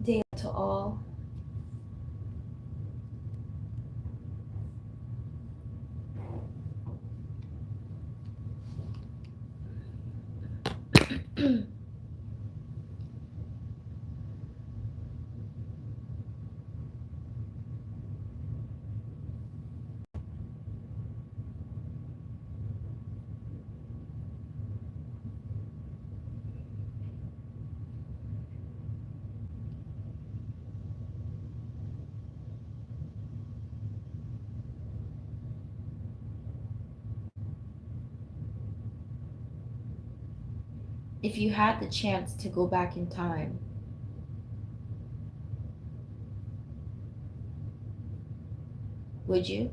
Day to all. If you had the chance to go back in time, would you?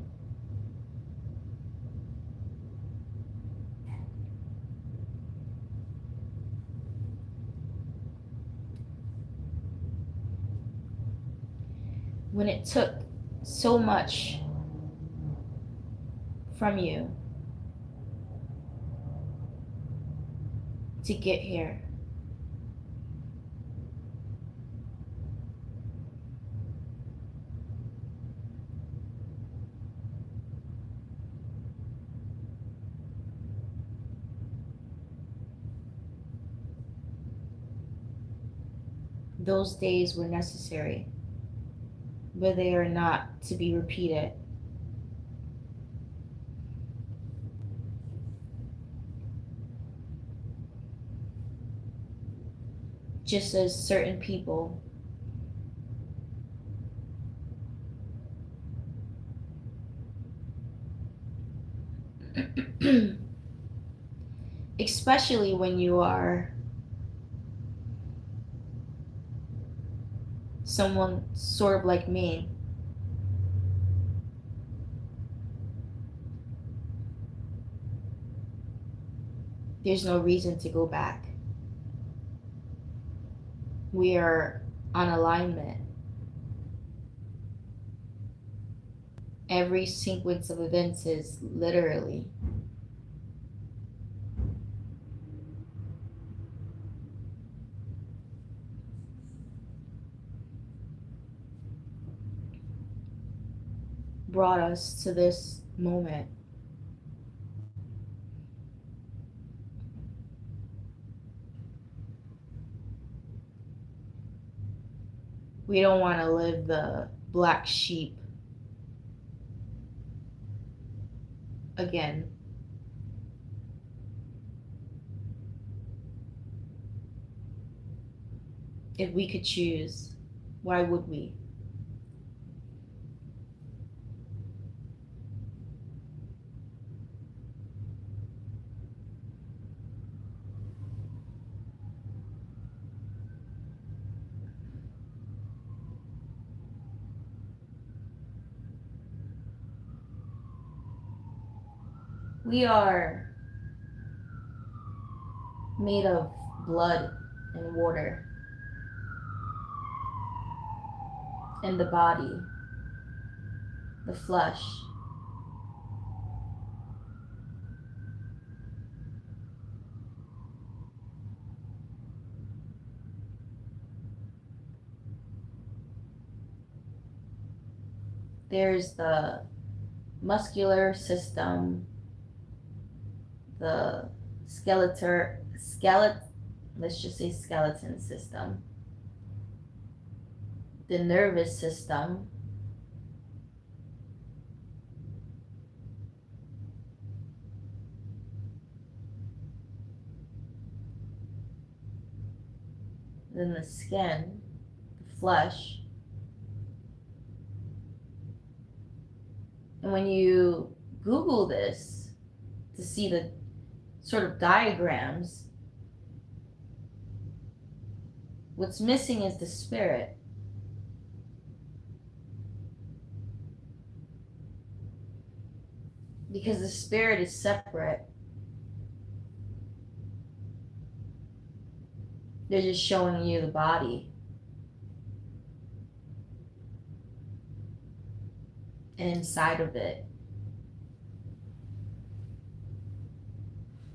When it took so much from you to get here, those days were necessary, but they are not to be repeated. Just as certain people especially when you are someone sort of like me, there's no reason to go back. We are on alignment. Every sequence of events is literally brought us to this moment. We don't want to live the black sheep again. If we could choose, why would we? We are made of blood and water, and the body, the flesh. There's the muscular system, the skeleton, let's just say skeleton system, the nervous system, then the skin, the flesh. And when you Google this to see the sort of diagrams, what's missing is the spirit. Because the spirit is separate. They're just showing you the body. And inside of it,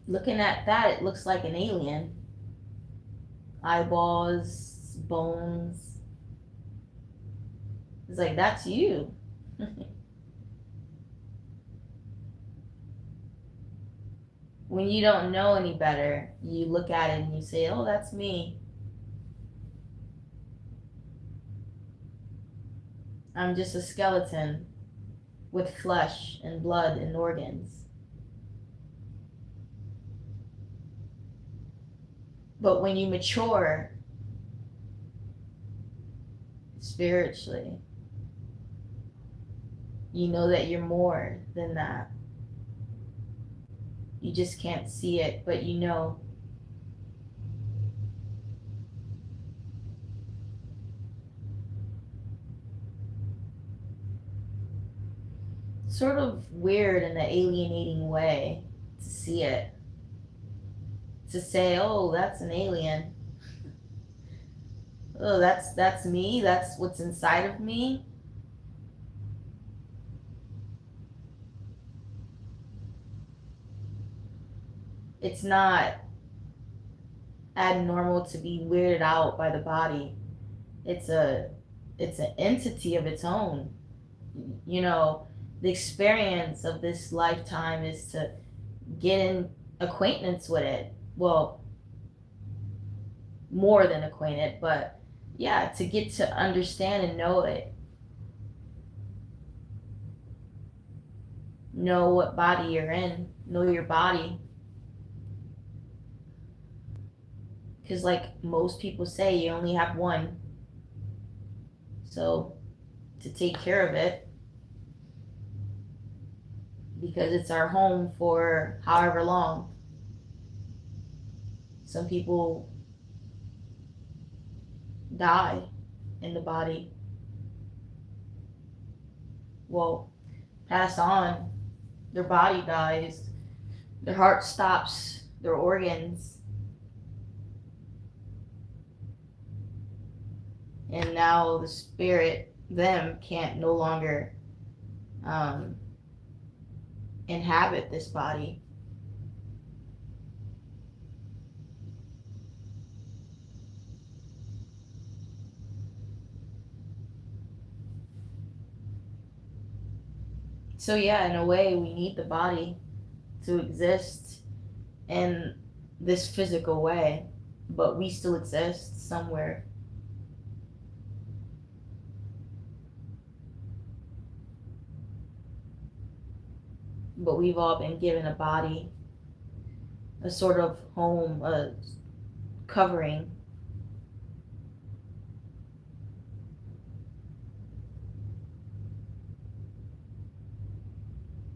looking at that, it looks like an alien. Eyeballs, bones, It's like, that's you. When you don't know any better, you look at it and you say, oh, that's me. I'm just a skeleton with flesh and blood and organs. But when you mature spiritually, you know that you're more than that. You just can't see it, but you know. Sort of weird in an alienating way to see it. To say, oh, that's an alien. Oh, that's me. That's what's inside of me. It's not abnormal to be weirded out by the body. It's a it's an entity of its own. You know, the experience of this lifetime is to get in acquaintance with it. Well, more than acquainted, but yeah, to get to understand and know it. Know what body you're in. Know your body. Because, like most people say, you only have one. So, to take care of it, because it's our home for however long. Some people die in the body. Well, pass on. Their body dies. Their heart stops. Their organs. And now the spirit, them, can't no longer um, inhabit this body. So yeah, in a way, we need the body to exist in this physical way, but we still exist somewhere. But we've all been given a body, a sort of home, a covering.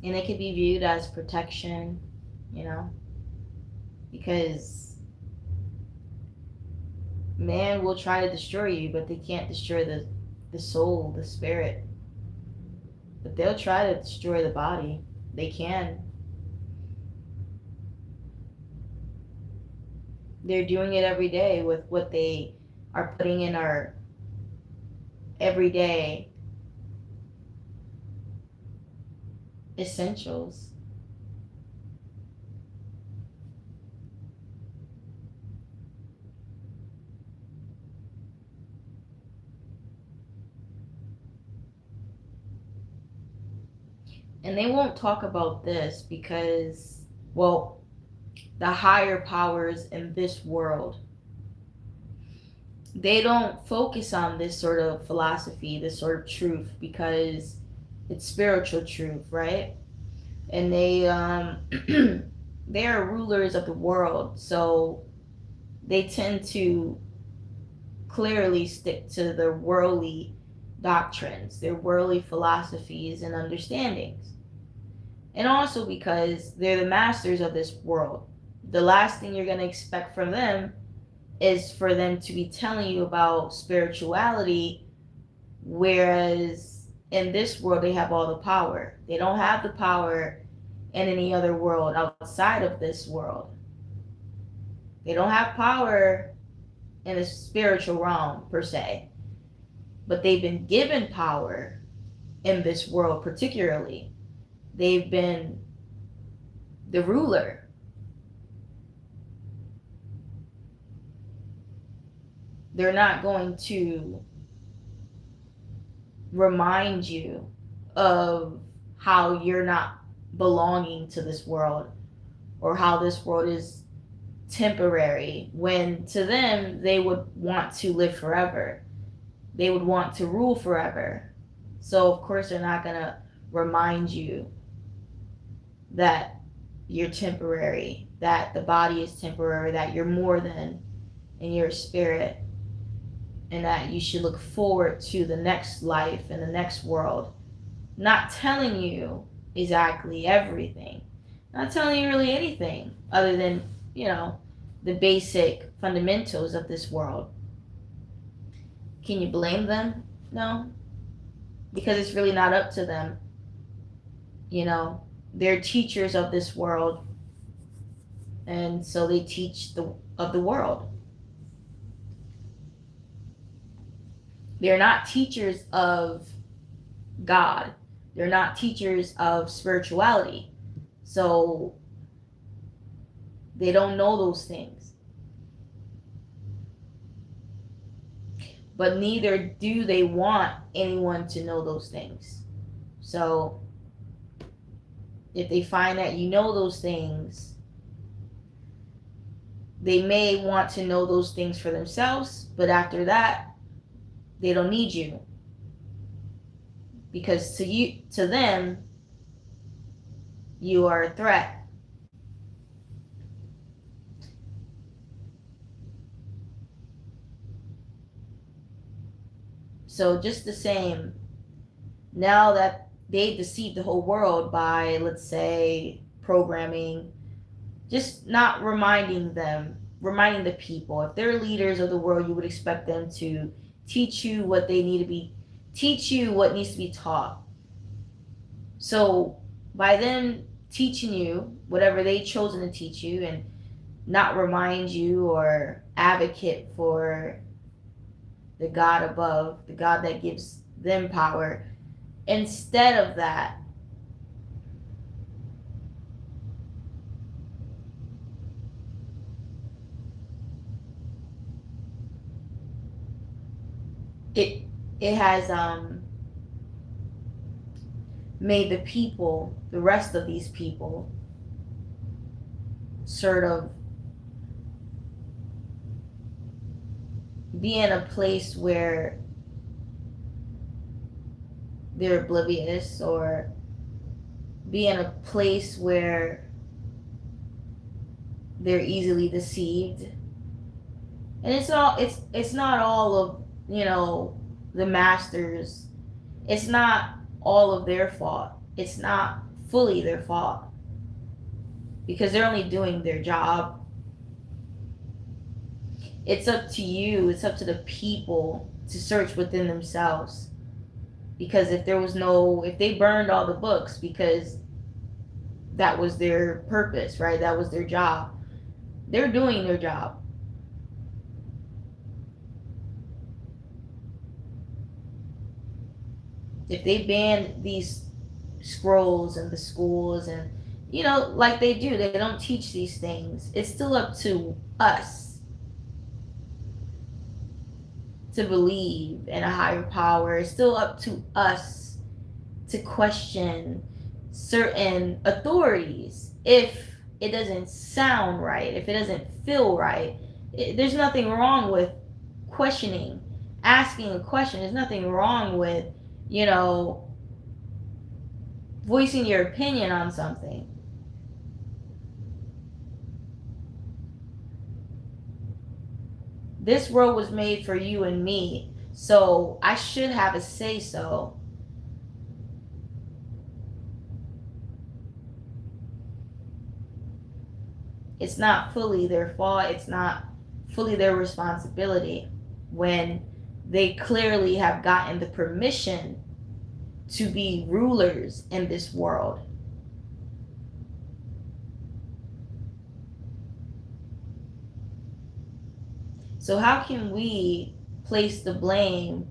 And it could be viewed as protection, you know, because man will try to destroy you, but they can't destroy the soul, the spirit. But they'll try to destroy the body. They can. They're doing it every day with what they are putting in our everyday essentials. And they won't talk about this because, well, the higher powers in this world, they don't focus on this sort of philosophy, this sort of truth, because it's spiritual truth, right? And they are rulers of the world, so they tend to clearly stick to their worldly doctrines, their worldly philosophies and understandings. And also because they're the masters of this world. The last thing you're going to expect from them is for them to be telling you about spirituality, whereas in this world they have all the power. They don't have the power in any other world outside of this world. They don't have power in the spiritual realm per se, but they've been given power in this world particularly. They've been the ruler. They're not going to remind you of how you're not belonging to this world, or how this world is temporary, when to them they would want to live forever. They would want to rule forever. So of course they're not going to remind you that you're temporary, that the body is temporary, that you're more than, and you're a spirit, and that you should look forward to the next life and the next world. Not telling you exactly everything, not telling you really anything other than, the basic fundamentals of this world. Can you blame them? No, because it's really not up to them. They're teachers of this world, and so they teach of the world. They're not teachers of God. They're not teachers of spirituality. So they don't know those things. But neither do they want anyone to know those things. So if they find that you know those things, they may want to know those things for themselves, but after that, they don't need you. Because to them, you are a threat. So just the same, now that they deceived the whole world by, let's say, programming, just not reminding the people. If they're leaders of the world, you would expect them to teach you what teach you what needs to be taught. So by them teaching you whatever they've chosen to teach you, and not remind you or advocate for the God above, the God that gives them power, instead of that, it has made the rest of these people, sort of be in a place where they're oblivious, or be in a place where they're easily deceived. And it's not all of, the masters. It's not all of their fault. It's not fully their fault, because they're only doing their job. It's up to you, it's up to the people to search within themselves. Because if they burned all the books because that was their purpose, right? That was their job. They're doing their job. If they ban these scrolls in the schools, and like they do, they don't teach these things, it's still up to us to believe in a higher power. It's still up to us to question certain authorities if it doesn't sound right, if it doesn't feel right. There's nothing wrong with questioning, asking a question. There's nothing wrong with voicing your opinion on something. This world was made for you and me, so I should have a say so. It's not fully their fault. It's not fully their responsibility when they clearly have gotten the permission to be rulers in this world. So how can we place the blame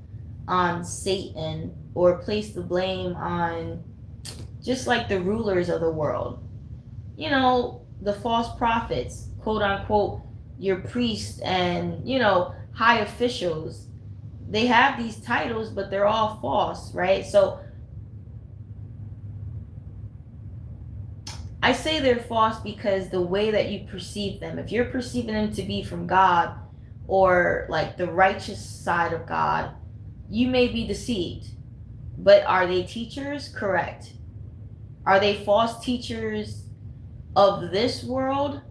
on Satan, or place the blame on just like the rulers of the world? The false prophets, quote unquote, your priests and, high officials. they have these titles, but they're all false, right? So I say they're false because the way that you perceive them, if you're perceiving them to be from God or like the righteous side of God, you may be deceived. But are they teachers? Correct. Are they false teachers of this world?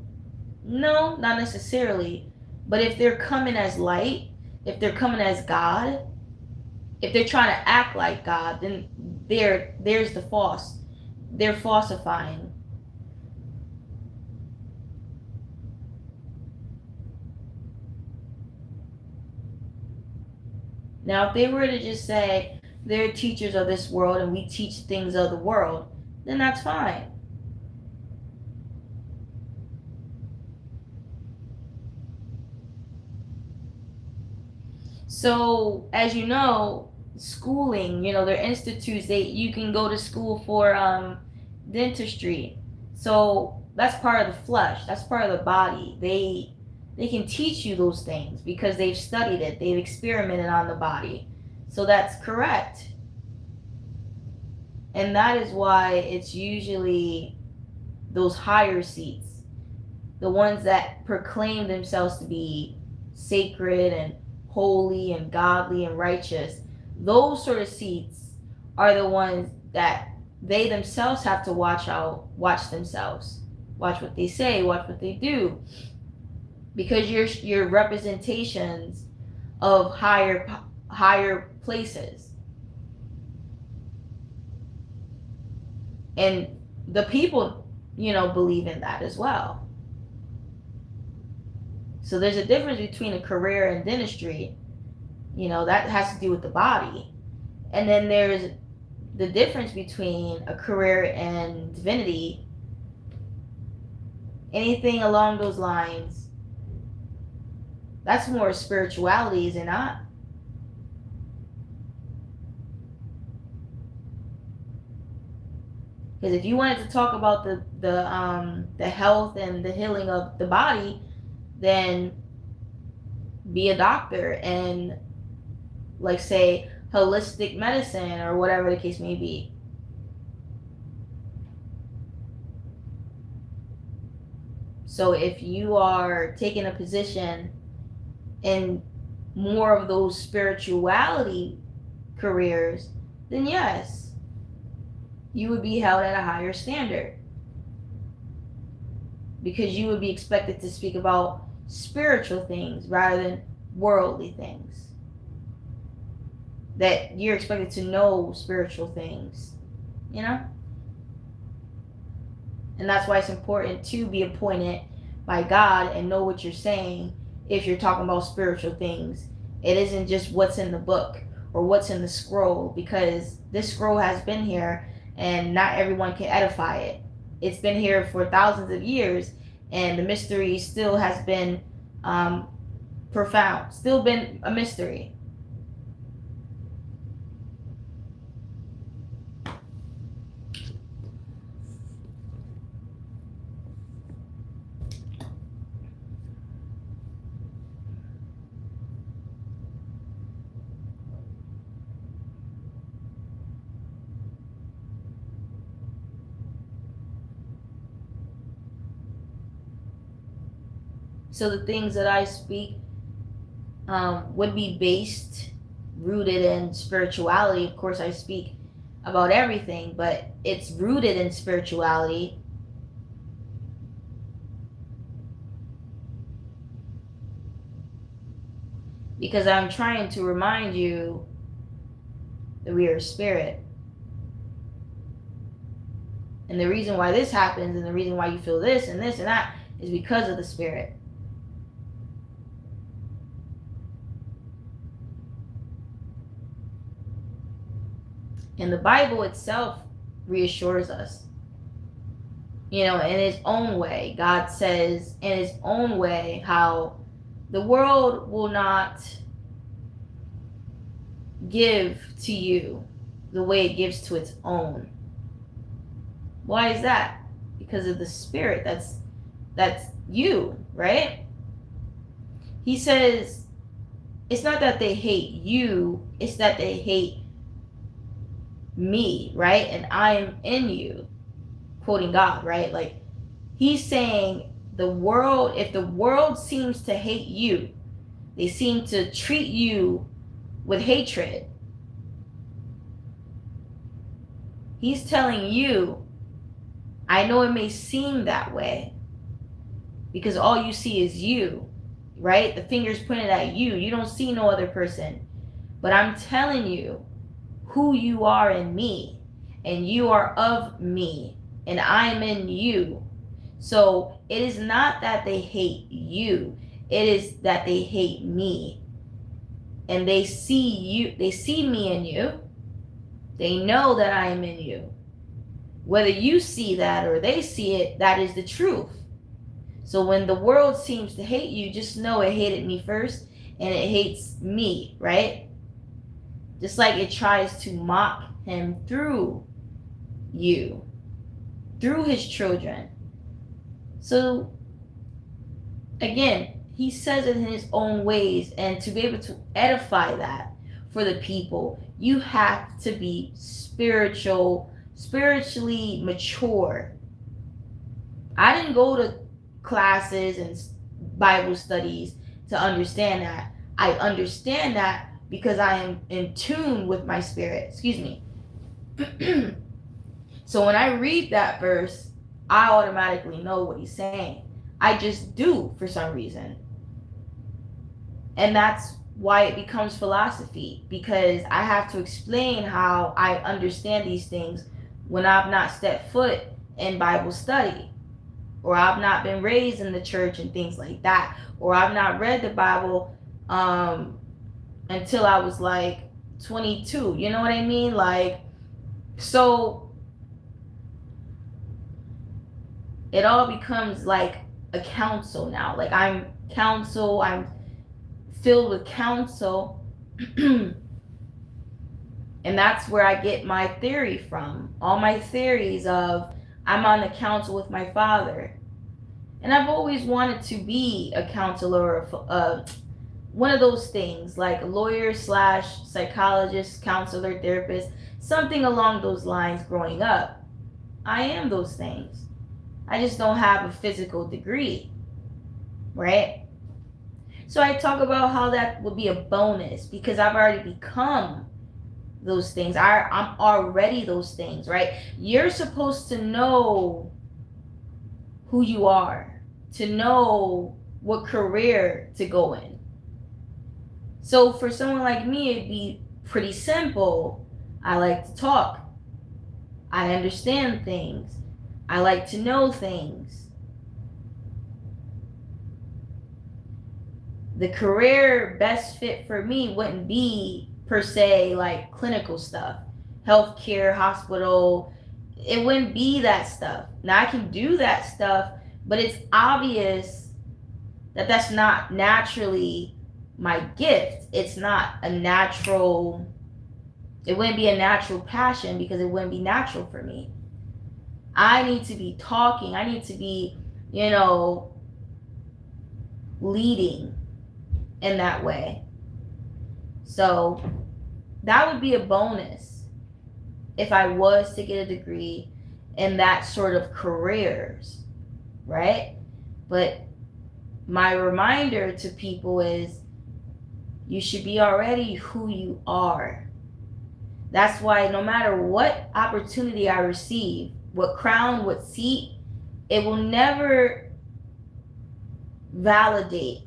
No, not necessarily. But if they're coming as light, if they're coming as God, if they're trying to act like God, then there's the false. They're falsifying. Now, if they were to just say they're teachers of this world and we teach things of the world, then that's fine. So, as you know, schooling, their institutes, you can go to school for dentistry. So that's part of the flesh. That's part of the body. They can teach you those things because they've studied it. They've experimented on the body. So that's correct. And that is why it's usually those higher seats, the ones that proclaim themselves to be sacred and holy and godly and righteous. Those sort of seats are the ones that they themselves have to watch themselves, watch what they say, watch what they do, because you're representations of higher places, and the people believe in that as well. So there's a difference between a career in dentistry, that has to do with the body, and then there's the difference between a career in divinity, anything along those lines. That's more spirituality, is it not? Because if you wanted to talk about the health and the healing of the body, then be a doctor and, like, say holistic medicine or whatever the case may be. So if you are taking a position in more of those spirituality careers, then yes, you would be held at a higher standard, because you would be expected to speak about spiritual things rather than worldly things. That you're expected to know spiritual things, And that's why it's important to be appointed by God and know what you're saying if you're talking about spiritual things. It isn't just what's in the book or what's in the scroll, because this scroll has been here and not everyone can edify it. It's been here for thousands of years, and the mystery still has been profound, still been a mystery. So the things that I speak would be rooted in spirituality. Of course, I speak about everything, but it's rooted in spirituality. Because I'm trying to remind you that we are a spirit. And the reason why this happens and the reason why you feel this and this and that is because of the spirit. And the Bible itself reassures us. In its own way, God says in his own way how the world will not give to you the way it gives to its own. Why is that? Because of the spirit that's you, right? He says it's not that they hate you, it's that they hate me, right? And I am in you, quoting God, right? Like, he's saying the world, if the world seems to hate you, they seem to treat you with hatred, he's telling you, I know it may seem that way because all you see is you, right? The finger's pointed at you. You don't see no other person. But I'm telling you who you are in me, and you are of me, and I'm in you. So it is not that they hate you, it is that they hate me. And they see you, they see me in you. They know that I am in you. Whether you see that or they see it, that is the truth. So when the world seems to hate you, just know it hated me first and it hates me, right? Just like it tries to mock him through you, through his children. So again, he says it in his own ways, and to be able to edify that for the people, you have to be spiritually mature. I didn't go to classes and Bible studies to understand that. I understand that because I am in tune with my spirit. Excuse me. So when I read that verse, I automatically know what he's saying. I just do for some reason. And that's why it becomes philosophy, because I have to explain how I understand these things when I've not stepped foot in Bible study, or I've not been raised in the church and things like that, or I've not read the Bible until I was like 22. You know what I mean? Like, so it all becomes like a counsel now. Like, I'm filled with counsel. And that's where I get my theory from. All my theories of I'm on the council with my father. And I've always wanted to be a counselor, one of those things, like a lawyer / psychologist, counselor, therapist, something along those lines growing up. I am those things. I just don't have a physical degree, right? So I talk about how that would be a bonus because I've already become those things. I'm already those things, right? You're supposed to know who you are, to know what career to go in. So for someone like me, it'd be pretty simple. I like to talk. I understand things. I like to know things. The career best fit for me wouldn't be per se like clinical stuff, healthcare, hospital. It wouldn't be that stuff. Now I can do that stuff, but it's obvious that that's not naturally my gift. It's not a natural, it wouldn't be a natural passion because it wouldn't be natural for me. I need to be talking. I need to be, leading in that way. So that would be a bonus if I was to get a degree in that sort of careers, right? But my reminder to people is you should be already who you are. That's why no matter what opportunity I receive, what crown, what seat, it will never validate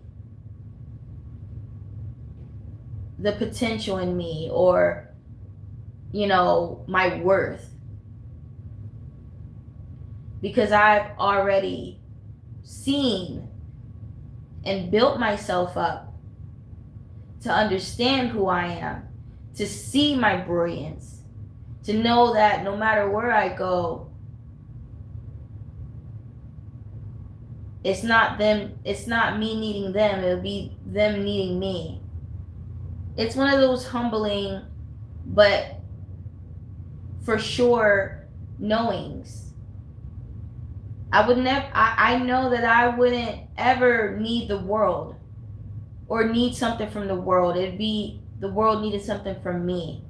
the potential in me or, my worth. Because I've already seen and built myself up to understand who I am, to see my brilliance, to know that no matter where I go, it's not me needing them, it'll be them needing me. It's one of those humbling, but for sure knowings. I know that I wouldn't ever need the world or need something from the world. It'd be the world needed something from me.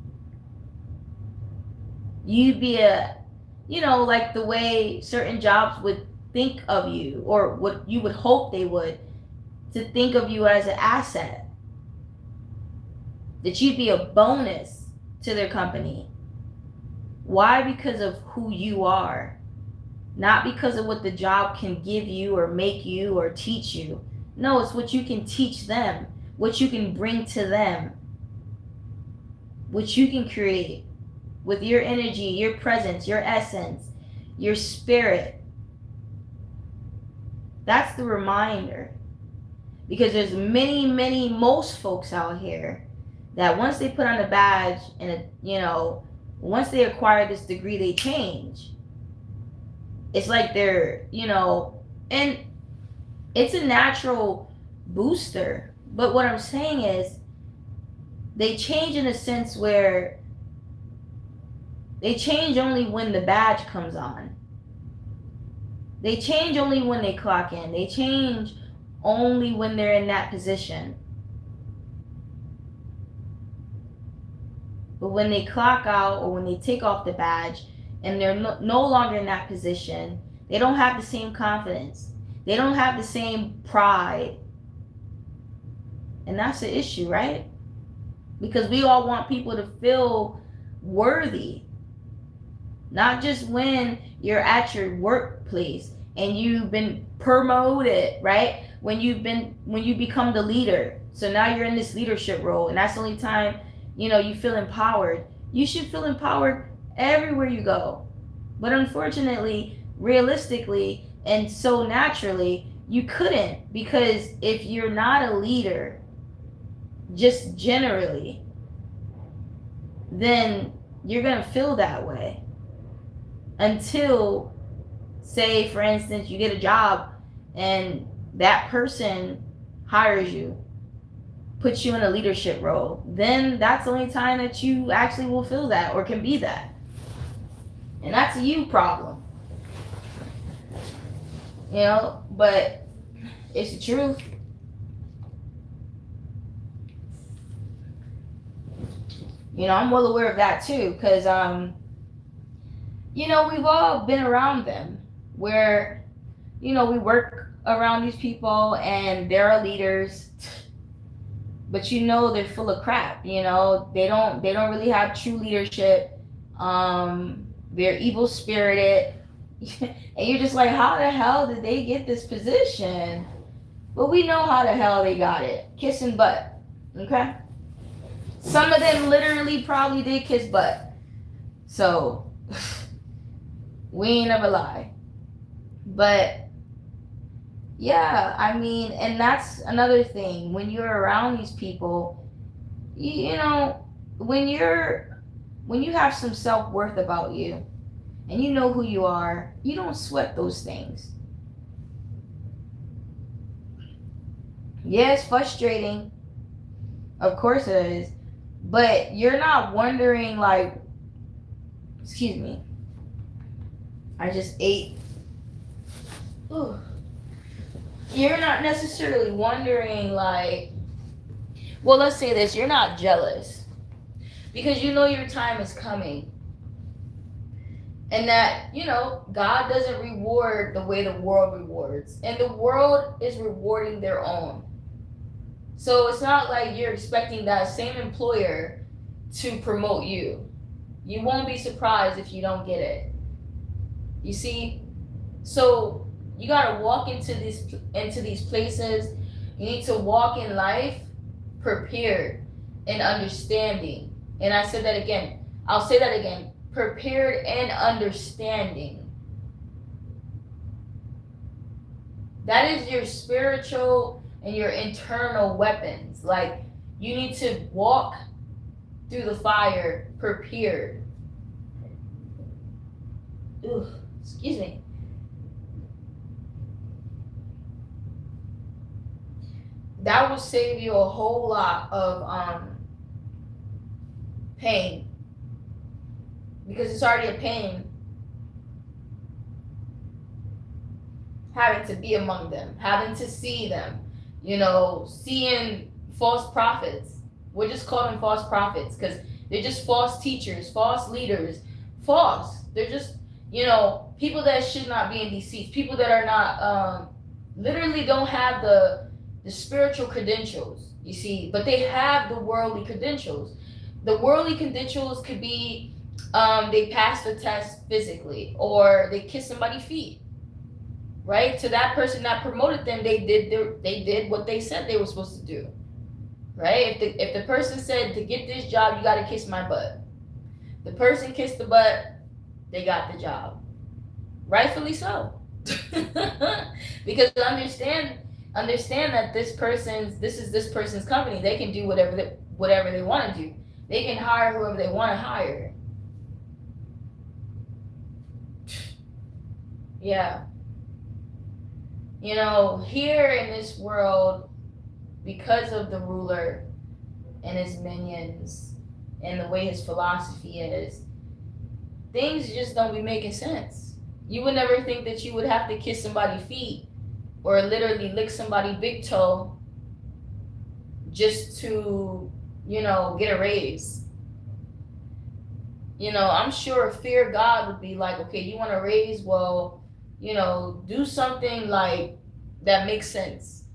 You'd be like the way certain jobs would think of you, or what you would hope they would, to think of you as an asset. That you'd be a bonus to their company. Why? Because of who you are. Not because of what the job can give you or make you or teach you. No, it's what you can teach them, what you can bring to them, what you can create with your energy, your presence, your essence, your spirit. That's the reminder. Because there's most folks out here that once they put on a badge and, once they acquire this degree, they change. It's like they're, and it's a natural booster. But what I'm saying is they change in a sense where they change only when the badge comes on. They change only when they clock in. They change only when they're in that position. But when they clock out or when they take off the badge and they're no longer in that position, they don't have the same confidence. They don't have the same pride. And that's the issue, right? Because we all want people to feel worthy. Not just when you're at your workplace and you've been promoted, right? When you become the leader. So now you're in this leadership role, and that's the only time, you feel empowered. You should feel empowered everywhere you go. But unfortunately, realistically, and so naturally, you couldn't, because if you're not a leader, just generally, then you're going to feel that way. Until, say, for instance, you get a job and that person hires you, puts you in a leadership role, then that's the only time that you actually will feel that or can be that. And that's a you problem. But it's the truth. I'm well aware of that too, because we've all been around them where, we work around these people and they're our leaders, but they're full of crap. They don't really have true leadership. They're evil spirited. And you're just like, how the hell did they get this position? But we know how the hell they got it. Kissing butt. Okay? Some of them literally probably did kiss butt. So we ain't never lie. But yeah, and that's another thing. When you're around these people, when you have some self-worth about you and you know who you are, you don't sweat those things. Yeah, it's frustrating. Of course it is. But you're not wondering excuse me. I just ate. Ooh. You're not necessarily wondering well, let's say this, you're not jealous because your time is coming. And that, God doesn't reward the way the world rewards. And the world is rewarding their own. So it's not like you're expecting that same employer to promote you. You won't be surprised if you don't get it. You see? So you gotta walk into these places. You need to walk in life prepared and understanding. And I said that again. I'll say that again. Prepared and understanding. That is your spiritual and your internal weapons. You need to walk through the fire prepared. Ooh, excuse me. That will save you a whole lot of pain. Because it's already a pain having to be among them, having to see them, seeing false prophets. We'll just call them false prophets because they're just false teachers, false leaders, false. They're just, people that should not be in these seats, people that are not, literally don't have the spiritual credentials, you see, but they have the worldly credentials. The worldly credentials could be they passed the test physically, or they kissed somebody's feet, right? To that person that promoted them, they did what they said they were supposed to do, right? If the person said, to get this job you got to kiss my butt, the person kissed the butt, they got the job, rightfully so. Because understand that this is this person's company. They can do whatever they want to do. They can hire whoever they want to hire. Yeah. Here in this world, because of the ruler and his minions and the way his philosophy is, things just don't be making sense. You would never think that you would have to kiss somebody's feet or literally lick somebody's big toe just to, get a raise. I'm sure fear God would be like, okay, you want a raise? Well, do something like that makes sense.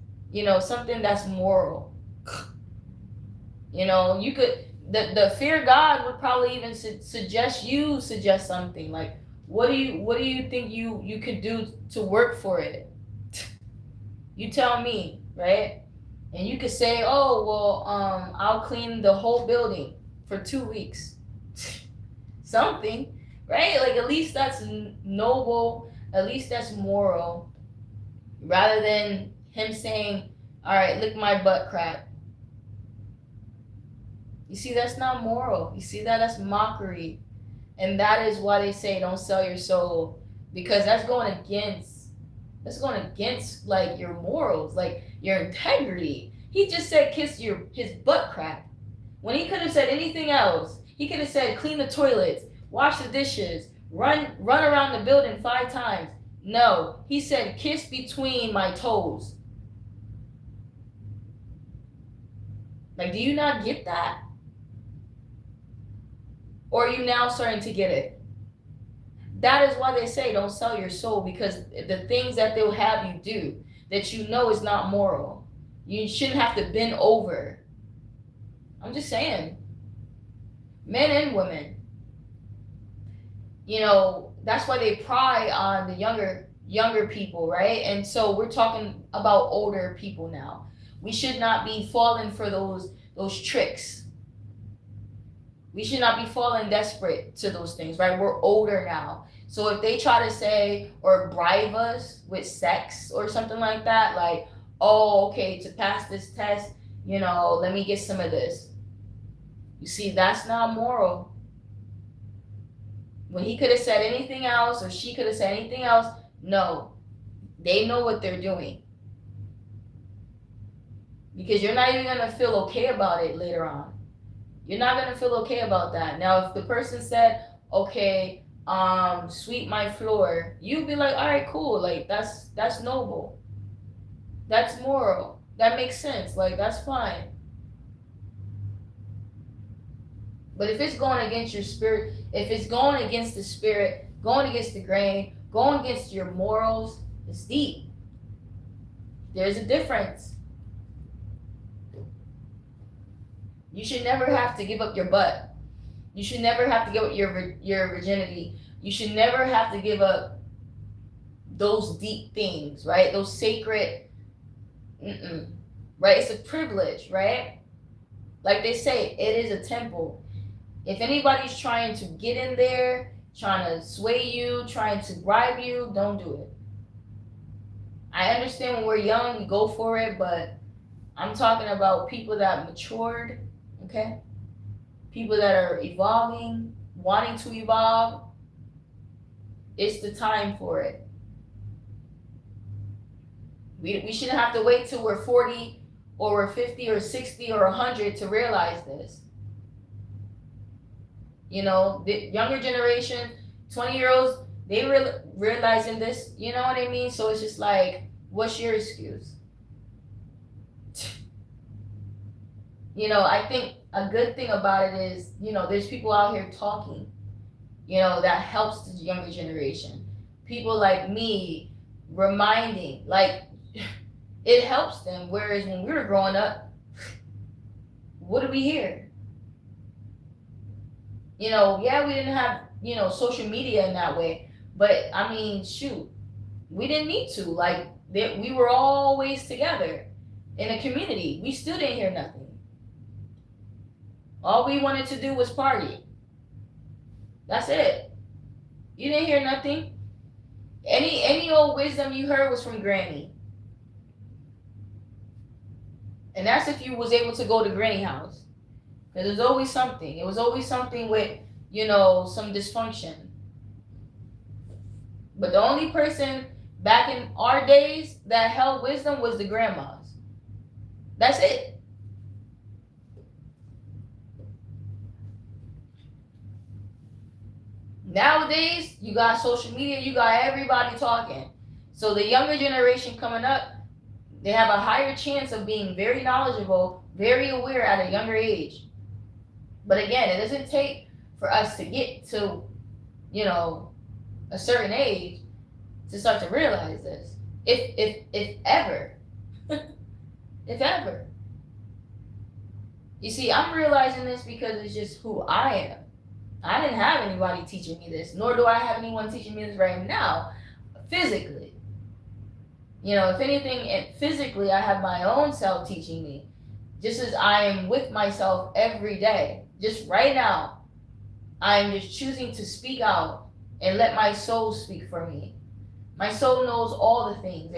Something that's moral. You could, the fear God would probably even suggest something like, what do you think you could do to work for it? You tell me, right? And you could say, oh, well, I'll clean the whole building for 2 weeks. Something, right? Like, at least that's noble, at least that's moral, rather than him saying, all right, lick my butt crack. You see, that's not moral. You see that's mockery. And that is why they say don't sell your soul, because that's going against like your morals, like your integrity. He just said kiss his butt crack, when he could have said anything else. He could have said clean the toilets, wash the dishes, run around the building 5 times. No, he said kiss between my toes. Like, do you not get that? Or are you now starting to get it? That is why they say don't sell your soul, because the things that they'll have you do that is not moral. You shouldn't have to bend over. I'm just saying. Men and women. That's why they pry on the younger people, right? And so we're talking about older people now. We should not be falling for those tricks. We should not be falling desperate to those things, right? We're older now. So if they try to say or bribe us with sex or something like that, like, oh, okay, to pass this test, let me get some of this. You see, that's not moral. When he could have said anything else, or she could have said anything else, no. They know what they're doing. Because you're not even going to feel okay about it later on. You're not going to feel okay about that. Now, if the person said, okay, sweep my floor, you'd be like, all right, cool. Like, that's noble. That's moral. That makes sense. Like, that's fine. But if it's going against your spirit, if it's going against the spirit, going against the grain, going against your morals, it's deep. There's a difference. You should never have to give up your butt. You should never have to give up your virginity. You should never have to give up those deep things, right? Those sacred, right? It's a privilege, right? Like they say, it is a temple. If anybody's trying to get in there, trying to sway you, trying to bribe you, don't do it. I understand when we're young, we go for it, but I'm talking about people that matured, okay? People that are evolving, wanting to evolve. It's the time for it. We shouldn't have to wait till we're 40 or we're 50 or 60 or 100 to realize this. The younger generation, 20-year-olds, they realizing this, you know what I mean? So it's just like, what's your excuse? I think a good thing about it is, there's people out here talking, that helps the younger generation. People like me reminding, like, it helps them. Whereas when we were growing up, what did we hear? Yeah, we didn't have, social media in that way. But I mean, shoot, we didn't need to. Like, we were always together in a community. We still didn't hear nothing. All we wanted to do was party. That's it. You didn't hear nothing. Any old wisdom you heard was from Granny, and that's if you was able to go to Granny house. Because there's always something. It was always something with, some dysfunction. But the only person back in our days that held wisdom was the grandmas. That's it. Nowadays, you got social media, you got everybody talking. So the younger generation coming up, they have a higher chance of being very knowledgeable, very aware at a younger age. But again, it doesn't take for us to get to, a certain age to start to realize this. If ever. If ever. You see, I'm realizing this because it's just who I am. I didn't have anybody teaching me this, nor do I have anyone teaching me this right now, physically. If anything, physically, I have my own self teaching me, just as I am with myself every day. Just right now, I am just choosing to speak out and let my soul speak for me. My soul knows all the things.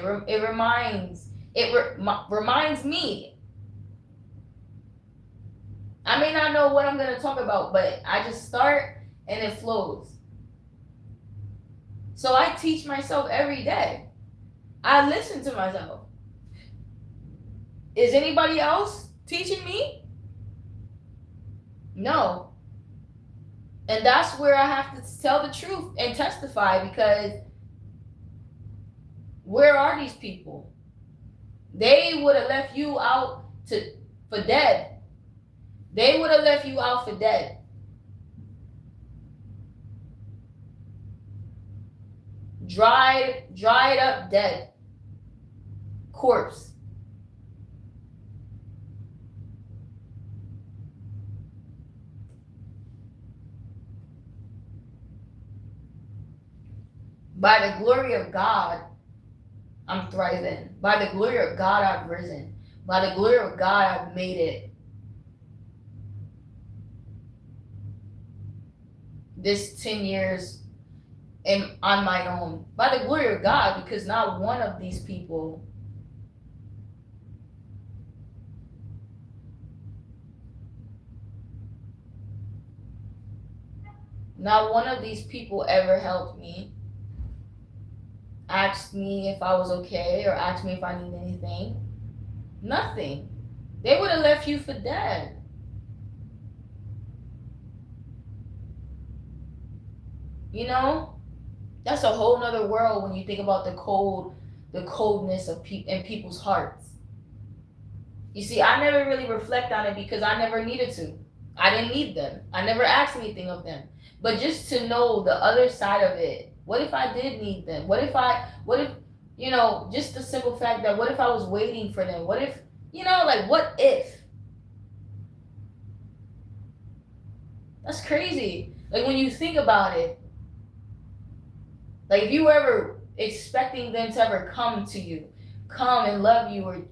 Reminds me. I may not know what I'm going to talk about, but I just start and it flows. So I teach myself every day. I listen to myself. Is anybody else teaching me? No. And that's where I have to tell the truth and testify, because where are these people? They would have left you out for dead. They would have left you out for dead. Dried up dead. Corpse. By the glory of God, I'm thriving. By the glory of God, I've risen. By the glory of God, I've made it. This 10 years on my own. By the glory of God, because not one of these people ever helped me, asked me if I was okay, or asked me if I need anything. Nothing. They would have left you for dead. That's a whole nother world when you think about the coldness of in people's hearts. You see, I never really reflect on it because I never needed to. I didn't need them. I never asked anything of them. But just to know the other side of it. What if I did need them? What if, just the simple fact that what if I was waiting for them? What if, what if? That's crazy. Like, when you think about it, like, if you were ever expecting them to ever come to you, come and love you, or,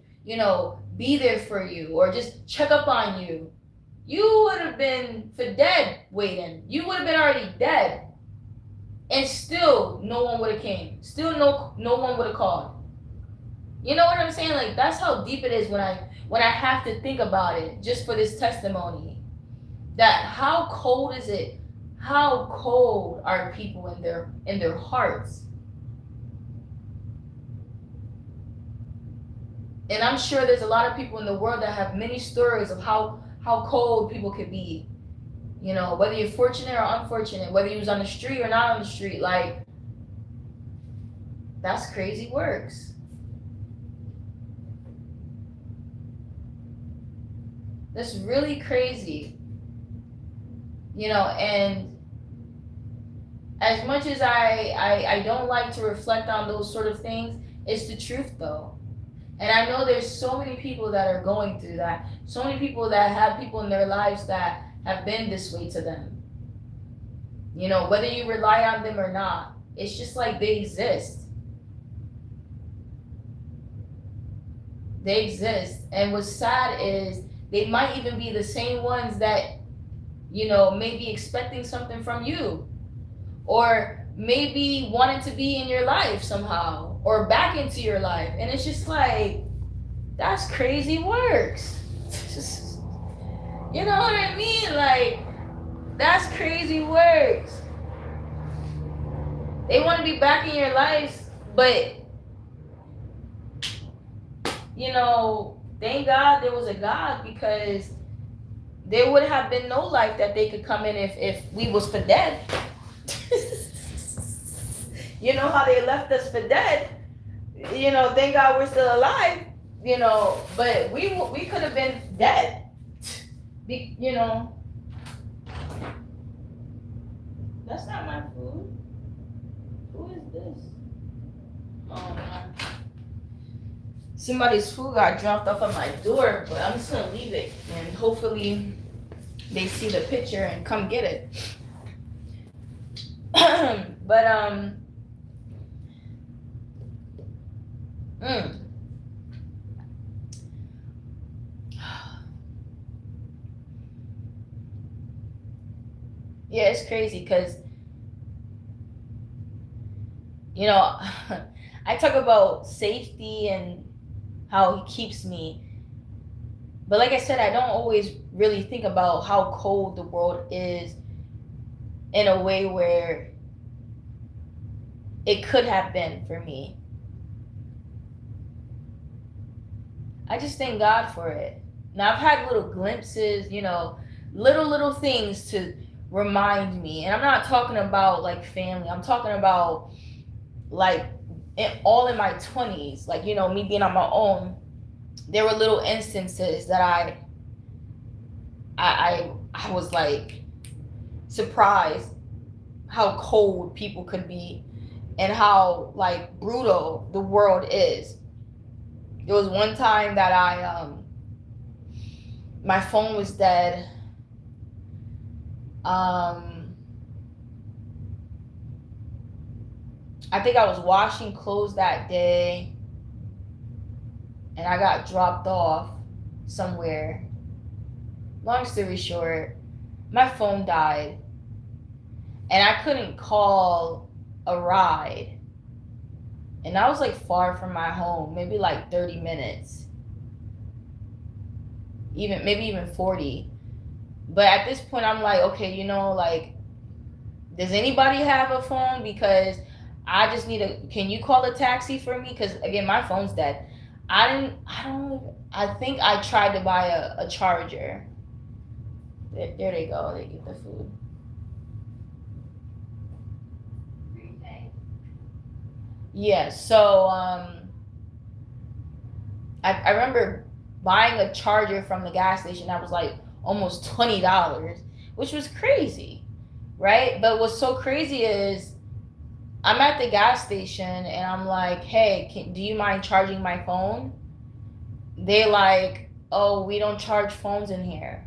be there for you, or just check up on you, you would have been for dead waiting. You would have been already dead. And still, no one would have came. Still, no one would have called. You know what I'm saying? Like, that's how deep it is when I have to think about it, just for this testimony. That how cold is it? How cold are people in their hearts? And I'm sure there's a lot of people in the world that have many stories of how cold people could be. Whether you're fortunate or unfortunate, whether you was on the street or not on the street, like, that's crazy works. That's really crazy. You know, and as much as I don't like to reflect on those sort of things, it's the truth though. And I know there's so many people that are going through that. So many people that have people in their lives that have been this way to them. You know, whether you rely on them or not, it's just like they exist. They exist. And what's sad is they might even be the same ones that, you know, may be expecting something from you. Or maybe wanting to be in your life somehow. Or back into your life. And it's just like, that's crazy works. You know what I mean? Like, that's crazy works. They want to be back in your life, but you know, thank God there was a God, because there would have been no life that they could come in if we was for dead. You know how they left us for dead. You know, thank God we're still alive. You know, but we could have been dead. You know, that's not my food. Who is this? Oh man. Somebody's food got dropped off at my door, but I'm just gonna leave it and hopefully they see the picture and come get it. But yeah, it's crazy because, you know, I talk about safety and how he keeps me. But like I said, I don't always really think about how cold the world is in a way where it could have been for me. I just thank God for it. Now, I've had little glimpses, you know, little things to remind me. And I'm not talking about like family. I'm talking about like all in my 20s, like, you know, me being on my own. There were little instances that I was like surprised how cold people could be and how like brutal the world is. There was one time that my phone was dead. I think I was washing clothes that day and I got dropped off somewhere. Long story short, my phone died and I couldn't call a ride. And I was like far from my home, maybe like 30 minutes. Maybe even 40. But at this point I'm like, okay, you know, like, does anybody have a phone? Because I just need can you call a taxi for me? Because again, my phone's dead. I think I tried to buy a charger. There they go, they get the food. Yeah, so I remember buying a charger from the gas station that was like almost $20, which was crazy, right? But what's so crazy is I'm at the gas station and I'm like, hey, do you mind charging my phone? They're like, oh, we don't charge phones in here.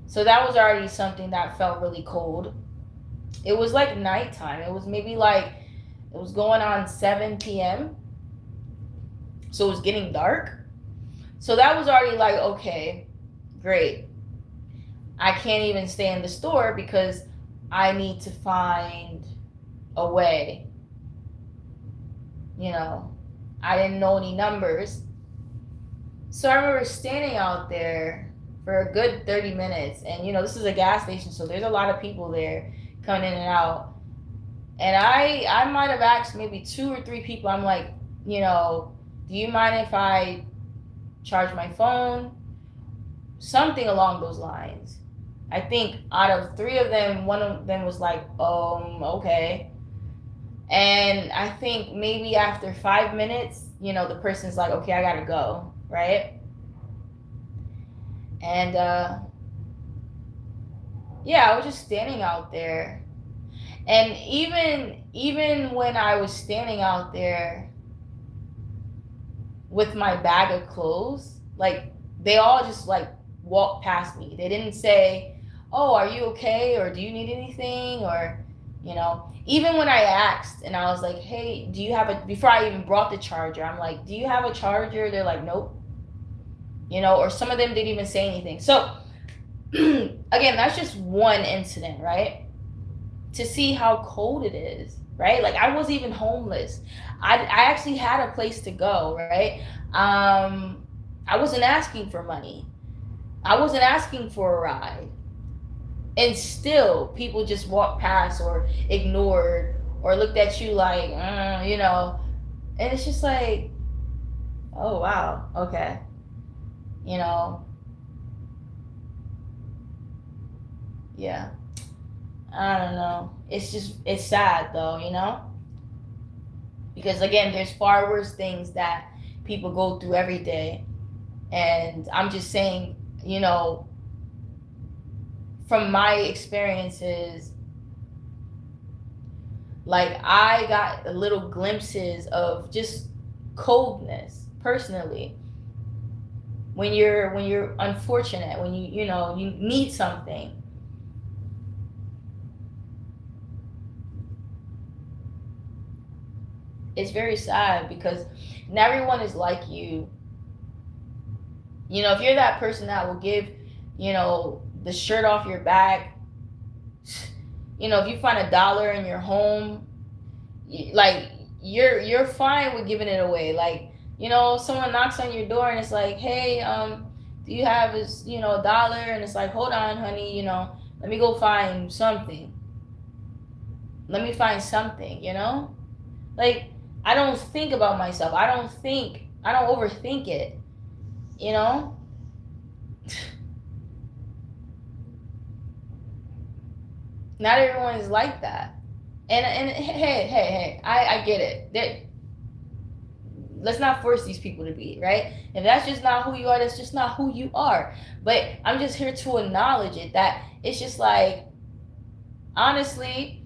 So that was already something that felt really cold. It was like nighttime. It was maybe like, it was going on 7 p.m. So it was getting dark. So that was already like, okay, great. I can't even stay in the store because I need to find a way. You know, I didn't know any numbers. So I remember standing out there for a good 30 minutes. And, you know, this is a gas station, so there's a lot of people there coming in and out. And I might have asked maybe 2 or 3 people, I'm like, you know, do you mind if I charge my phone? Something along those lines. I think out of 3 of them, 1 of them was like, okay. And I think maybe after 5 minutes, you know, the person's like, okay, I gotta go, right? And yeah, I was just standing out there. And even when I was standing out there with my bag of clothes, like they all just like walked past me. They didn't say, "Oh, are you okay?" or "Do you need anything?" or even when I asked and I was like, "Hey, do you have a," before I even brought the charger, I'm like, "Do you have a charger?" They're like, "Nope." Or some of them didn't even say anything. So again, that's just one incident, right? To see how cold it is, right? Like I was even homeless. I actually had a place to go, right? I wasn't asking for money. I wasn't asking for a ride. And still people just walked past or ignored or looked at you like, and it's just like, oh wow, okay. You know, yeah. I don't know. It's sad though, because again, there's far worse things that people go through every day. And I'm just saying, from my experiences, like I got little glimpses of just coldness personally. When you're unfortunate, when you need something. It's very sad because not everyone is like you. If you're that person that will give, the shirt off your back, if you find $1 in your home, like you're fine with giving it away. Like, someone knocks on your door and it's like, hey, do you have $1? And it's like, hold on, honey, let me go find something. Let me find something, Like, I don't think about myself. I don't overthink it, Not everyone is like that. And hey, I get it. Let's not force these people to be, right? If that's just not who you are, that's just not who you are. But I'm just here to acknowledge it, that it's just like, honestly,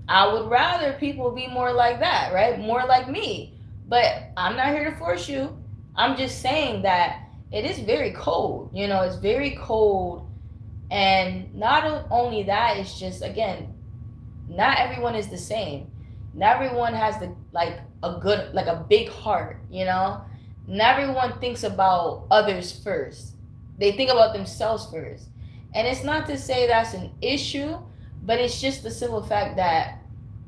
I would rather people be more like that, right? More like me. But I'm not here to force you. I'm just saying that it is very cold. It's very cold. And not only that, it's just, again, not everyone is the same. Not everyone has a big heart, Not everyone thinks about others first. They think about themselves first. And it's not to say that's an issue, but it's just the simple fact that,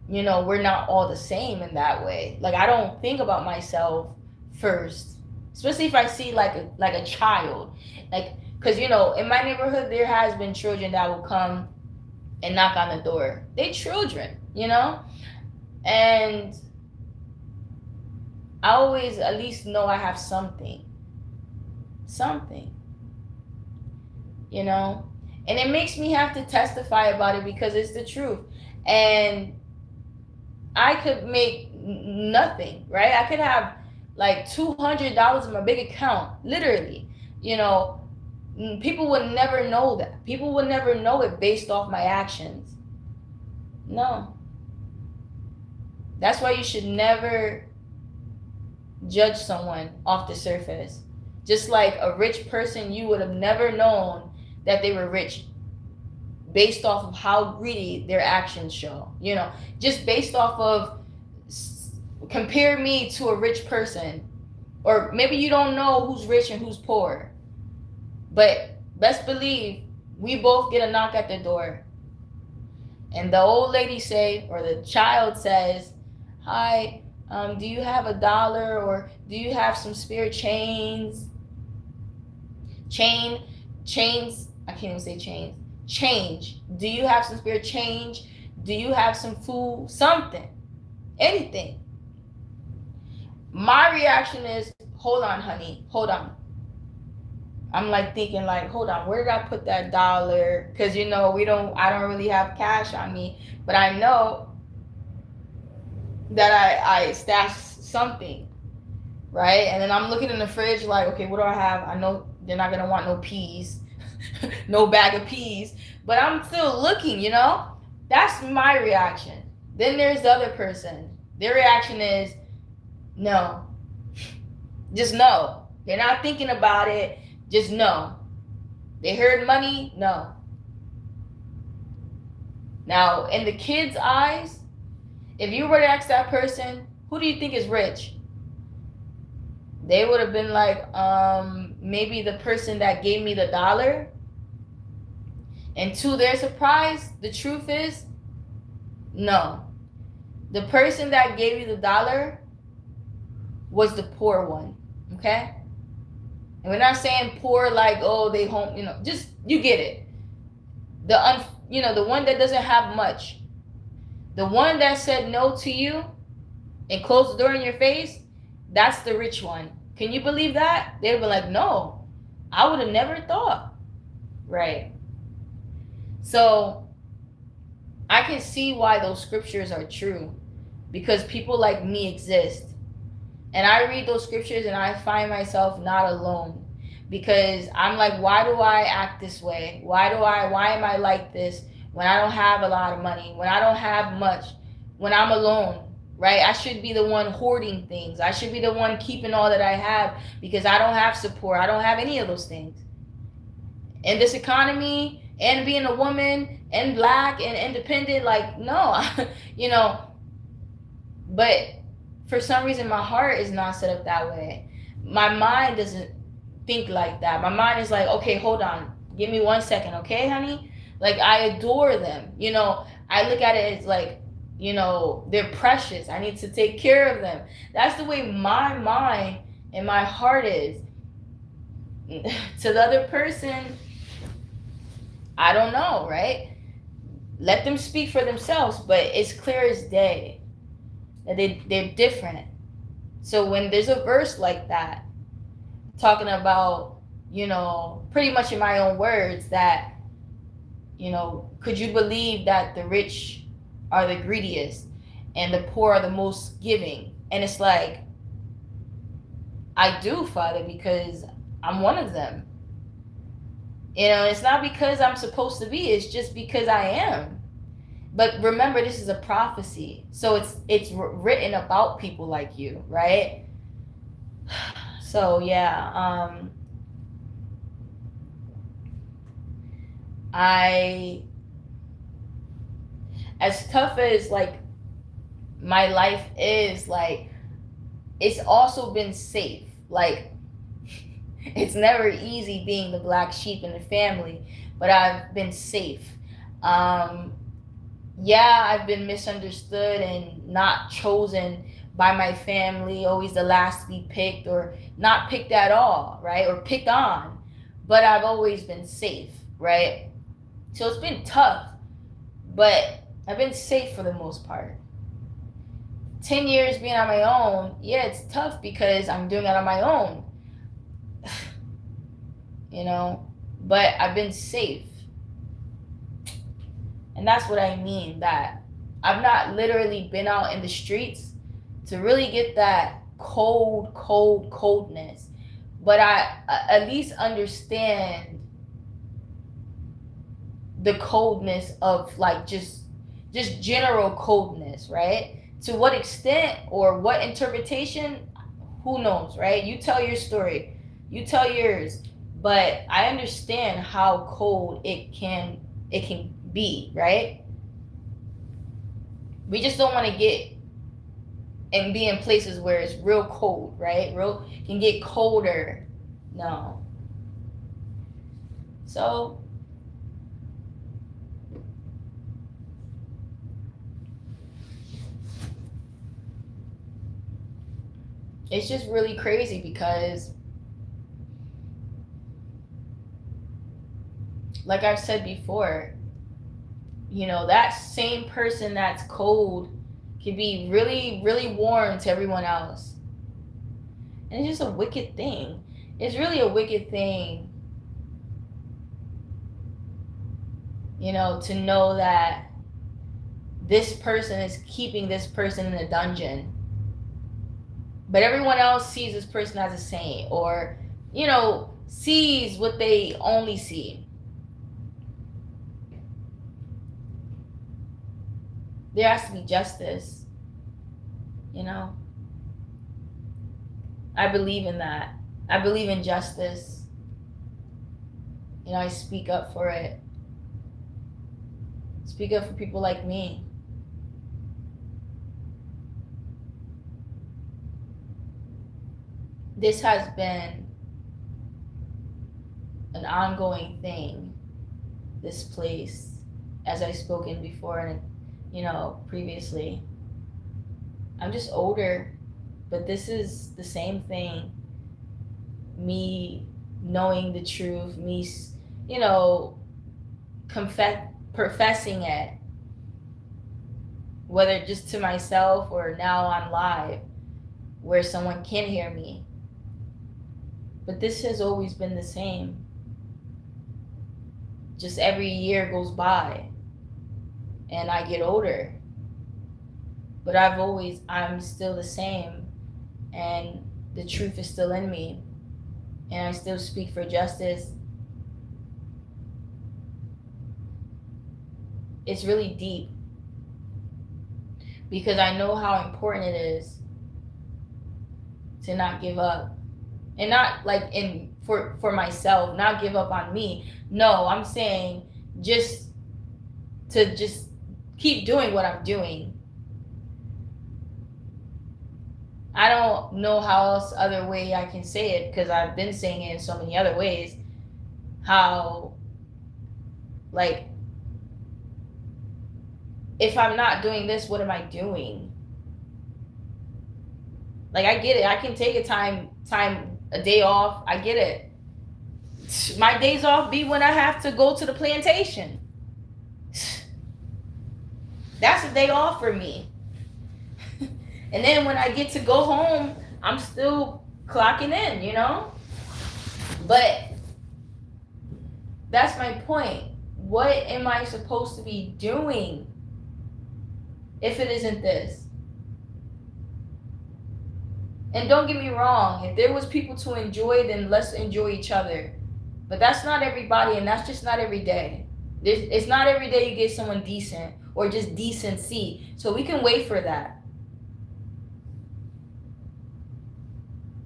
we're not all the same in that way. Like, I don't think about myself first, especially if I see like a child, like, because in my neighborhood there has been children that will come and knock on the door. They children, and I always at least know I have something, and it makes me have to testify about it because it's the truth. And I could make nothing, right? I could have like $200 in my big account, literally. People would never know that. People would never know it based off my actions. No. That's why you should never judge someone off the surface. Just like a rich person, you would have never known that they were rich based off of how greedy their actions show. Just based off of, compare me to a rich person, or maybe you don't know who's rich and who's poor, but best believe we both get a knock at the door, and the old lady say, or the child says, hi, do you have $1, or do you have some spare chains? Chains, I can't even say chains. Change. Do you have some spare change? Do you have some food? Something. Anything. My reaction is, hold on, honey. Hold on. I'm like thinking like, hold on, where did I put that $1? Because I don't really have cash on me, but I know that I stashed something, right? And then I'm looking in the fridge like, okay, what do I have? I know they're not gonna want no peas. no bag of peas, but I'm still looking, you know? That's my reaction. Then there's the other person. Their reaction is no. Just no. They're not thinking about it. Just no. They heard money? No. Now, in the kids' eyes, if you were to ask that person, who do you think is rich? They would have been like, maybe the person that gave me the $1. And to their surprise, the truth is, no. The person that gave you the $1 was the poor one, okay? And we're not saying poor like, oh, they home, you know, just, you get it. The one that doesn't have much. The one that said no to you and closed the door in your face, that's the rich one. Can you believe that? They'd be like, no, I would have never thought. Right. So I can see why those scriptures are true, because people like me exist. And I read those scriptures and I find myself not alone, because I'm like, why do I act this way? Why am I like this when I don't have a lot of money, when I don't have much, when I'm alone? Right? I should be the one hoarding things. I should be the one keeping all that I have, because I don't have support. I don't have any of those things. In this economy, and being a woman and black and independent, like, no, you know, but for some reason my heart is not set up that way. My mind doesn't think like that. My mind is like, okay, hold on, give me 1 second, okay, honey? Like, I adore them, you know. I look at it as like, you know, they're precious. I need to take care of them. That's the way my mind and my heart is. To the other person, I don't know, right? Let them speak for themselves, but it's clear as day that they're different. So when there's a verse like that, talking about, you know, pretty much in my own words, that, you know, could you believe that the rich are the greediest and the poor are the most giving? And it's like, I do, Father, because I'm one of them. You know, it's not because I'm supposed to be, it's just because I am. But remember, this is a prophecy. So it's written about people like you, right? So yeah, as tough as like my life is, like, it's also been safe. Like, it's never easy being the black sheep in the family, but I've been safe. Yeah, I've been misunderstood and not chosen by my family, always the last to be picked, or not picked at all, right? Or picked on, but I've always been safe, right? So it's been tough, but I've been safe for the most part. 10 years being on my own, yeah, it's tough because I'm doing it on my own. You know, but I've been safe. And that's what I mean, that I've not literally been out in the streets to really get that coldness. But I at least understand the coldness of, like, just general coldness, right? To what extent or what interpretation, who knows, right? You tell your story, you tell yours. But I understand how cold it can be, right? We just don't want to get and be in places where it's real cold, right? Real can get colder. No. So it's just really crazy, because like I've said before, you know, that same person that's cold can be really, really warm to everyone else. And it's just a wicked thing. It's really a wicked thing, you know, to know that this person is keeping this person in a dungeon, but everyone else sees this person as a saint, or, you know, sees what they only see. there has to be justice. You know, I believe in that. I believe in justice. You know, I speak up for it. Speak up for people like me. This has been an ongoing thing, this place, as I've spoken before and, you know, previously. I'm just older, but this is the same thing. Me knowing the truth, me, you know, professing it, whether just to myself or now on live, where someone can hear me. But this has always been the same. Just every year goes by and I get older. But I'm still the same, and the truth is still in me, and I still speak for justice. It's really deep because I know how important it is to not give up, and not like for myself, not give up on me. No, I'm saying just keep doing what I'm doing. I don't know how else other way I can say it, because I've been saying it in so many other ways. How, like, if I'm not doing this, what am I doing? Like, I get it. I can take a day off. I get it. My days off be when I have to go to the plantation. That's a day off for me. And then when I get to go home, I'm still clocking in, you know? But that's my point. What am I supposed to be doing if it isn't this? And don't get me wrong, if there was people to enjoy, then let's enjoy each other. But that's not everybody, and that's just not every day. It's not every day you get someone decent or just decency. So we can wait for that.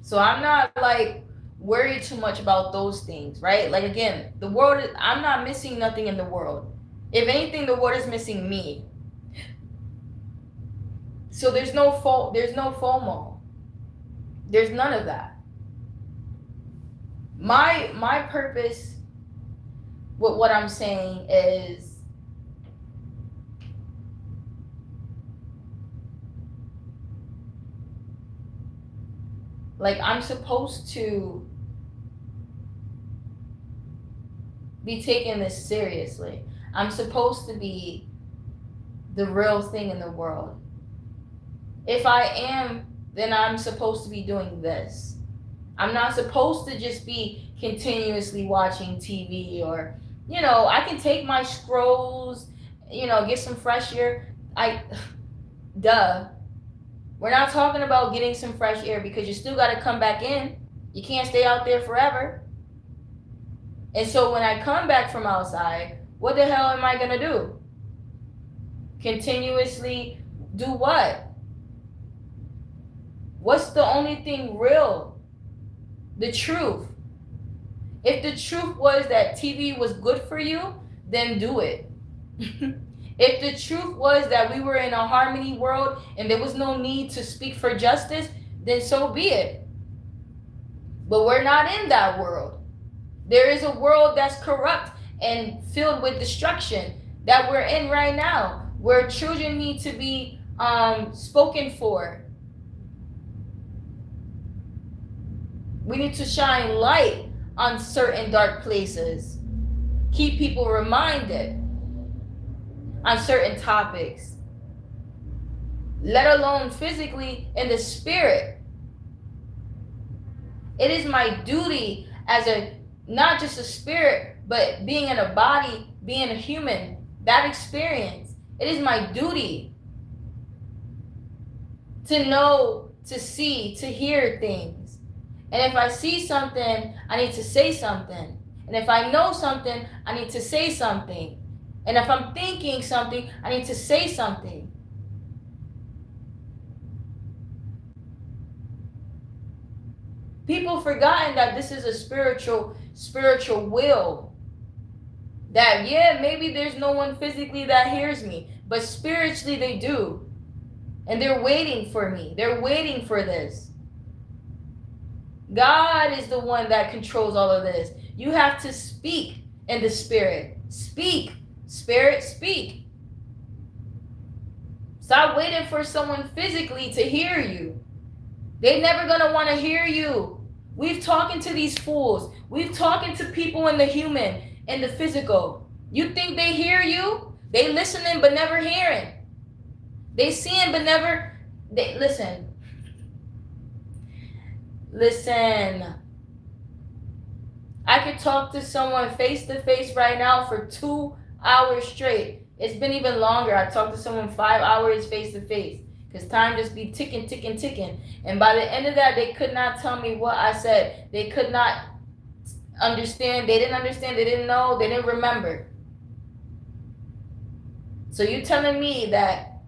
So I'm not like worried too much about those things, right? Like, again, the world, I'm not missing nothing in the world. If anything, the world is missing me. So there's no FOMO. There's none of that. My purpose with what I'm saying is, like, I'm supposed to be taking this seriously. I'm supposed to be the real thing in the world. If I am, then I'm supposed to be doing this. I'm not supposed to just be continuously watching TV, or, you know, I can take my scrolls, you know, get some fresh air. Duh. We're not talking about getting some fresh air, because you still got to come back in. You can't stay out there forever. And so when I come back from outside, what the hell am I going to do? Continuously do what? What's the only thing real? The truth. If the truth was that TV was good for you, then do it. If the truth was that we were in a harmony world and there was no need to speak for justice, then so be it. But we're not in that world. There is a world that's corrupt and filled with destruction that we're in right now, where children need to be spoken for. We need to shine light on certain dark places. Keep people reminded on certain topics, let alone physically, in the spirit. It is my duty as not just a spirit, but being in a body, being a human, that experience. It is my duty to know, to see, to hear things. And if I see something, I need to say something. And if I know something, I need to say something. And if I'm thinking something, I need to say something. forgotten that this is a spiritual will. That, yeah, maybe there's no one physically that hears me, but spiritually they do. And they're waiting for me. They're waiting for this. God is the one that controls all of this. You have to speak in the spirit. Speak. Spirit, speak. Stop waiting for someone physically to hear you. They're never going to want to hear you. We've talking to these fools. We've talking to people in the human, in the physical. You think they hear you? They listening but never hearing. They seeing but never. They listen. Listen. I could talk to someone face to face right now for 2 hours straight. It's been even longer. I talked to someone 5 hours face to face. Because time just be ticking, ticking, ticking. And by the end of that, they could not tell me what I said. They could not understand. They didn't understand. They didn't know. They didn't remember. So you telling me that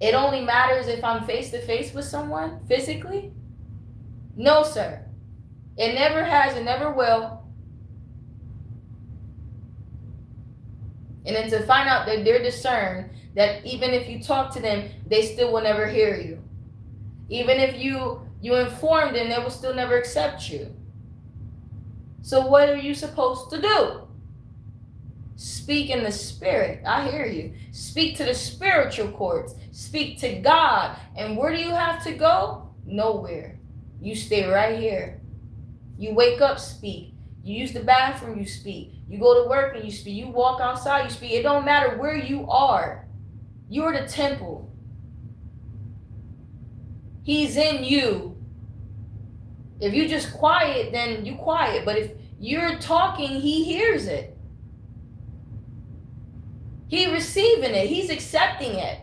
it only matters if I'm face to face with someone physically? No, sir. It never has. It never will. And then to find out that they're discerned, that even if you talk to them, they still will never hear you. Even if you inform them, they will still never accept you. So what are you supposed to do? Speak in the spirit. I hear you. Speak to the spiritual courts. Speak to God. And where do you have to go? Nowhere. You stay right here. You wake up, speak. You use the bathroom, you speak. You go to work and you speak. You walk outside, you speak. It don't matter where you are. You're the temple. He's in you. If you just quiet, then you quiet. But if you're talking, he hears it. He's receiving it. He's accepting it.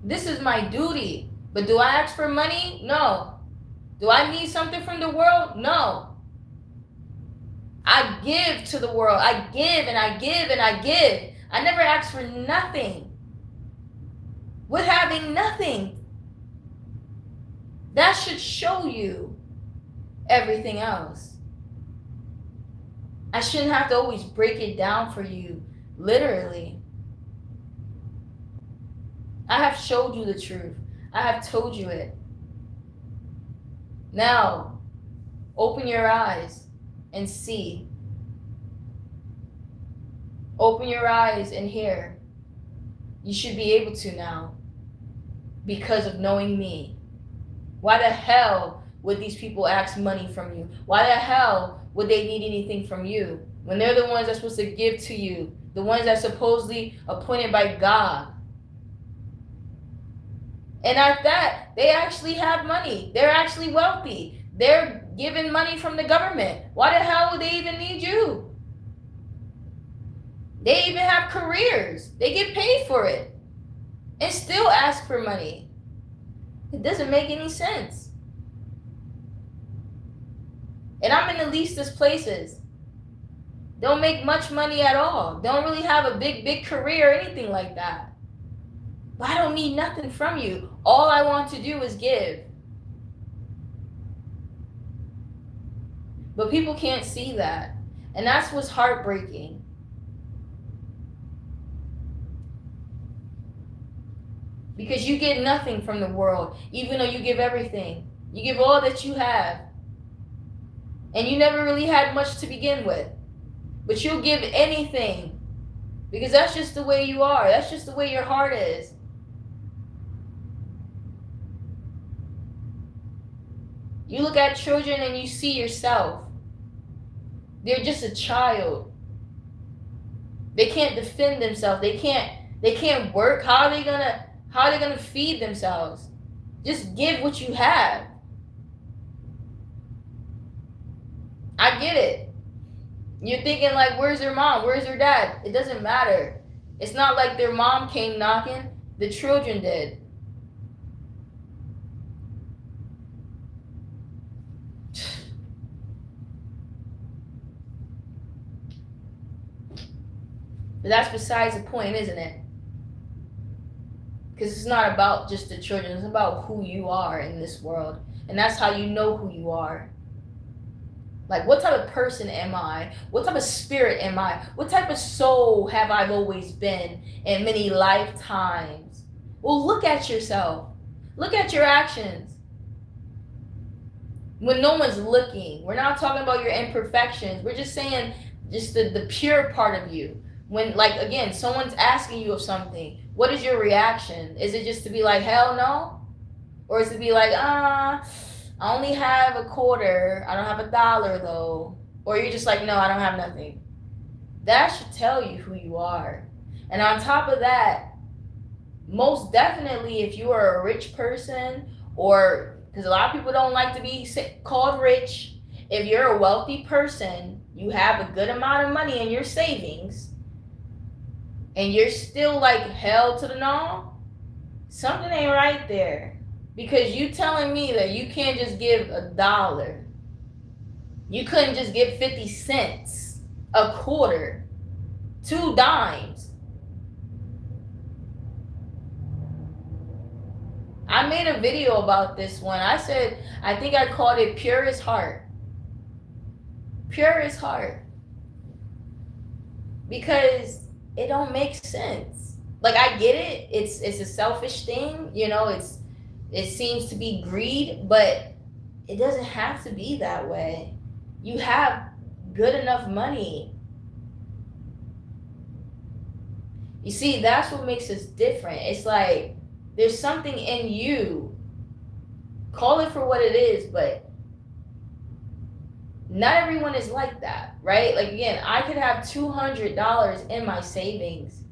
This is my duty. But do I ask for money? No. Do I need something from the world? No. I give to the world. I give and I give and I give. I never ask for nothing. With having nothing, that should show you everything else. I shouldn't have to always break it down for you, literally. I have showed you the truth. I have told you it. Now, open your eyes and see. Open your eyes and hear. You should be able to now because of knowing me. Why the hell would these people ask money from you? Why the hell would they need anything from you when they're the ones that's supposed to give to you, the ones that are supposedly appointed by God? And at that, they actually have money. They're actually wealthy. They're given money from the government. Why the hell would they even need you? They even have careers. They get paid for it and still ask for money. It doesn't make any sense. And I'm in the leastest places. Don't make much money at all. Don't really have a big career or anything like that. But I don't need nothing from you. All I want to do is give. But people can't see that. And that's what's heartbreaking. Because you get nothing from the world, even though you give everything. You give all that you have. And you never really had much to begin with. But you'll give anything. Because that's just the way you are. That's just the way your heart is. You look at children and you see yourself. They're just a child. They can't defend themselves. They can't work. How are they gonna feed themselves? Just give what you have. I get it. You're thinking like, where's their mom? Where's their dad? It doesn't matter. It's not like their mom came knocking. The children did. But that's besides the point, isn't it? Because it's not about just the children. It's about who you are in this world. And that's how you know who you are. Like, what type of person am I? What type of spirit am I? What type of soul have I always been in many lifetimes? Well, look at yourself. Look at your actions. When no one's looking, we're not talking about your imperfections. We're just saying just the pure part of you. When, like, again, someone's asking you of something, what is your reaction? Is it just to be like, hell no? Or is it to be like, I only have a quarter. I don't have $1 though. Or you're just like, no, I don't have nothing. That should tell you who you are. And on top of that, most definitely if you are a rich person, or because a lot of people don't like to be called rich, if you're a wealthy person, you have a good amount of money in your savings, and you're still like held to the no, something ain't right there. Because you telling me that you can't just give $1. You couldn't just give 50 cents, a quarter, 2 dimes. I made a video about this one. I said, I think I called it Pure as Heart. Pure as heart. Because it don't make sense. Like, I get it. It's a selfish thing, you know, it seems to be greed, but it doesn't have to be that way. You have good enough money. You see, that's what makes us different. It's like there's something in you. Call it for what it is, but not everyone is like that, right? Like, again, I could have $200 in my savings,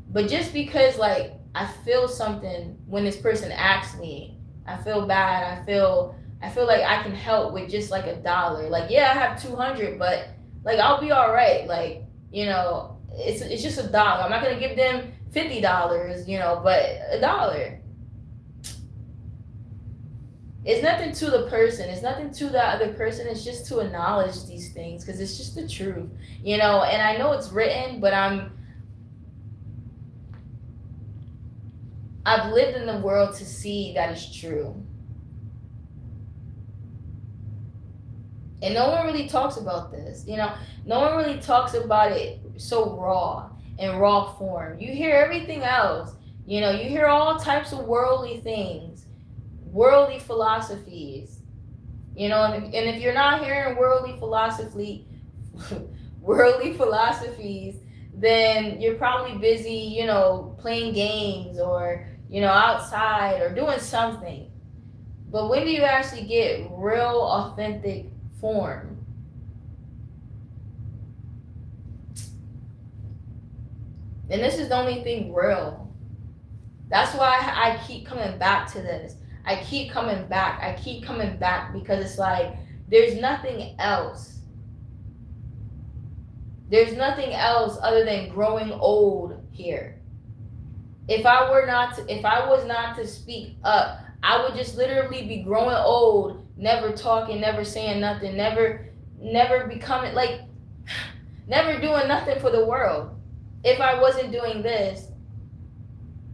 but just because, like, I feel something when this person asks me, I feel bad, I feel like I can help with just like $1. Like, yeah, I have 200, but like, I'll be all right. Like, you know, it's just $1. I'm not gonna give them $50, you know, but $1. It's nothing to the person. It's nothing to the other person. It's just to acknowledge these things because it's just the truth, you know. And I know it's written, but I've lived in the world to see that it's true. And no one really talks about this, you know. No one really talks about it so raw, in raw form. You hear everything else, you know. You hear all types of worldly things, worldly philosophies, you know. And if you're not hearing worldly philosophies, then you're probably busy, you know, playing games or, you know, outside or doing something. But when do you actually get real, authentic form? And this is the only thing real. That's why I keep coming back to this. I keep coming back because it's like there's nothing else. There's nothing else other than growing old here. If I was not to speak up, I would just literally be growing old, never talking, never saying nothing, never becoming, like, never doing nothing for the world. If I wasn't doing this,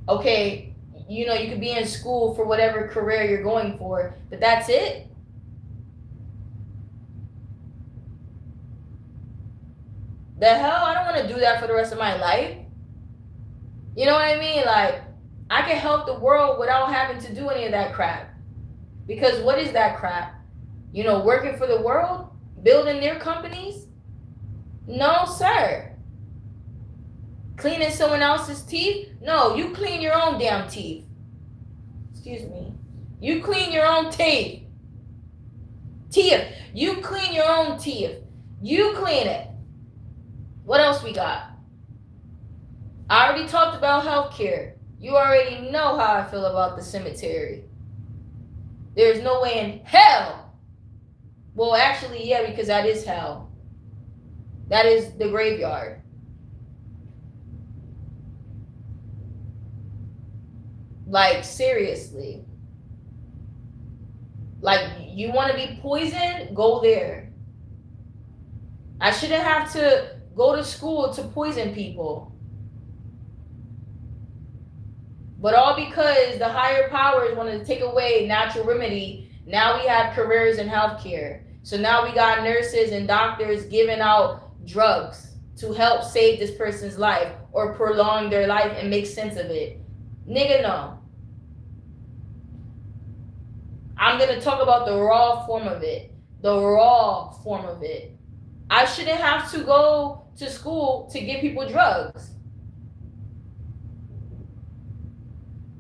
okay, you know, you could be in school for whatever career you're going for, but that's it. The hell, I don't want to do that for the rest of my life. You know what I mean? Like, I can help the world without having to do any of that crap. Because what is that crap? You know, working for the world? Building their companies? No, sir. Cleaning someone else's teeth? No, you clean your own damn teeth. Excuse me. You clean your own teeth. You clean your own teeth. You clean it. What else we got? I already talked about healthcare. You already know how I feel about the cemetery. There's no way in hell. Well, actually, yeah, because that is hell. That is the graveyard. Like, seriously. Like, you want to be poisoned? Go there. I shouldn't have to go to school to poison people. But all because the higher powers wanted to take away natural remedy, now we have careers in healthcare. So now we got nurses and doctors giving out drugs to help save this person's life or prolong their life and make sense of it. Nigga, no. I'm going to talk about the raw form of it. The raw form of it. I shouldn't have to go to school to give people drugs.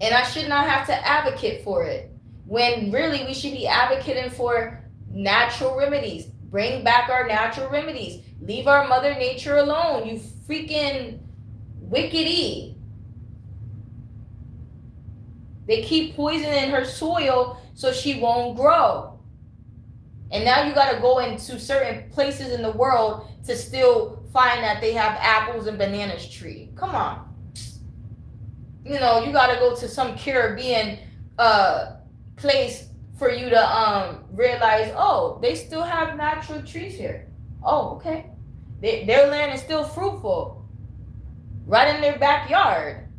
And I should not have to advocate for it. When really we should be advocating for natural remedies. Bring back our natural remedies. Leave our Mother Nature alone, you freaking wickedy. They keep poisoning her soil so she won't grow. And now you got to go into certain places in the world to still find that they have apples and bananas tree. Come on. You know, you got to go to some Caribbean place for you to realize, oh, they still have natural trees here. Oh, okay. Their land is still fruitful. Right in their backyard.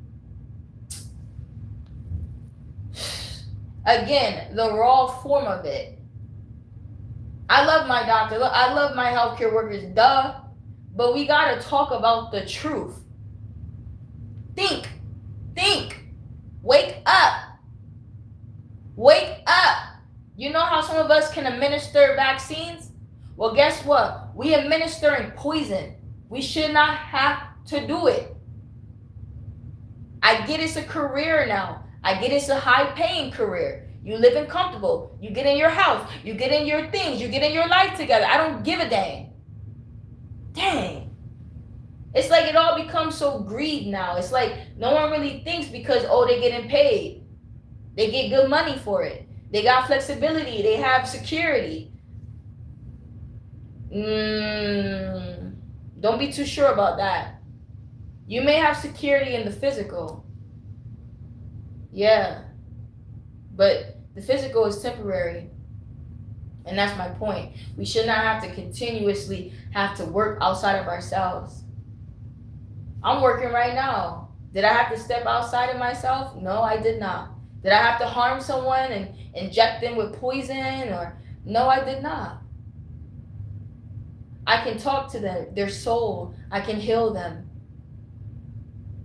Again, the raw form of it. I love my doctor. I love my healthcare workers, duh. But we got to talk about the truth. Think. Wake up. Wake up. You know how some of us can administer vaccines? Well, guess what? We administering poison. We should not have to do it. I get it's a career now. I get it's a high-paying career. You live in comfortable. You get in your house. You get in your things. You get in your life together. I don't give a dang. Dang. It's like it all becomes so greed now. It's like no one really thinks because, oh, they're getting paid. They get good money for it. They got flexibility. They have security. Don't be too sure about that. You may have security in the physical. Yeah. But the physical is temporary. And that's my point. We should not have to continuously have to work outside of ourselves. I'm working right now. Did I have to step outside of myself? No, I did not. Did I have to harm someone and inject them with poison? Or no, I did not. I can talk to them, their soul. I can heal them.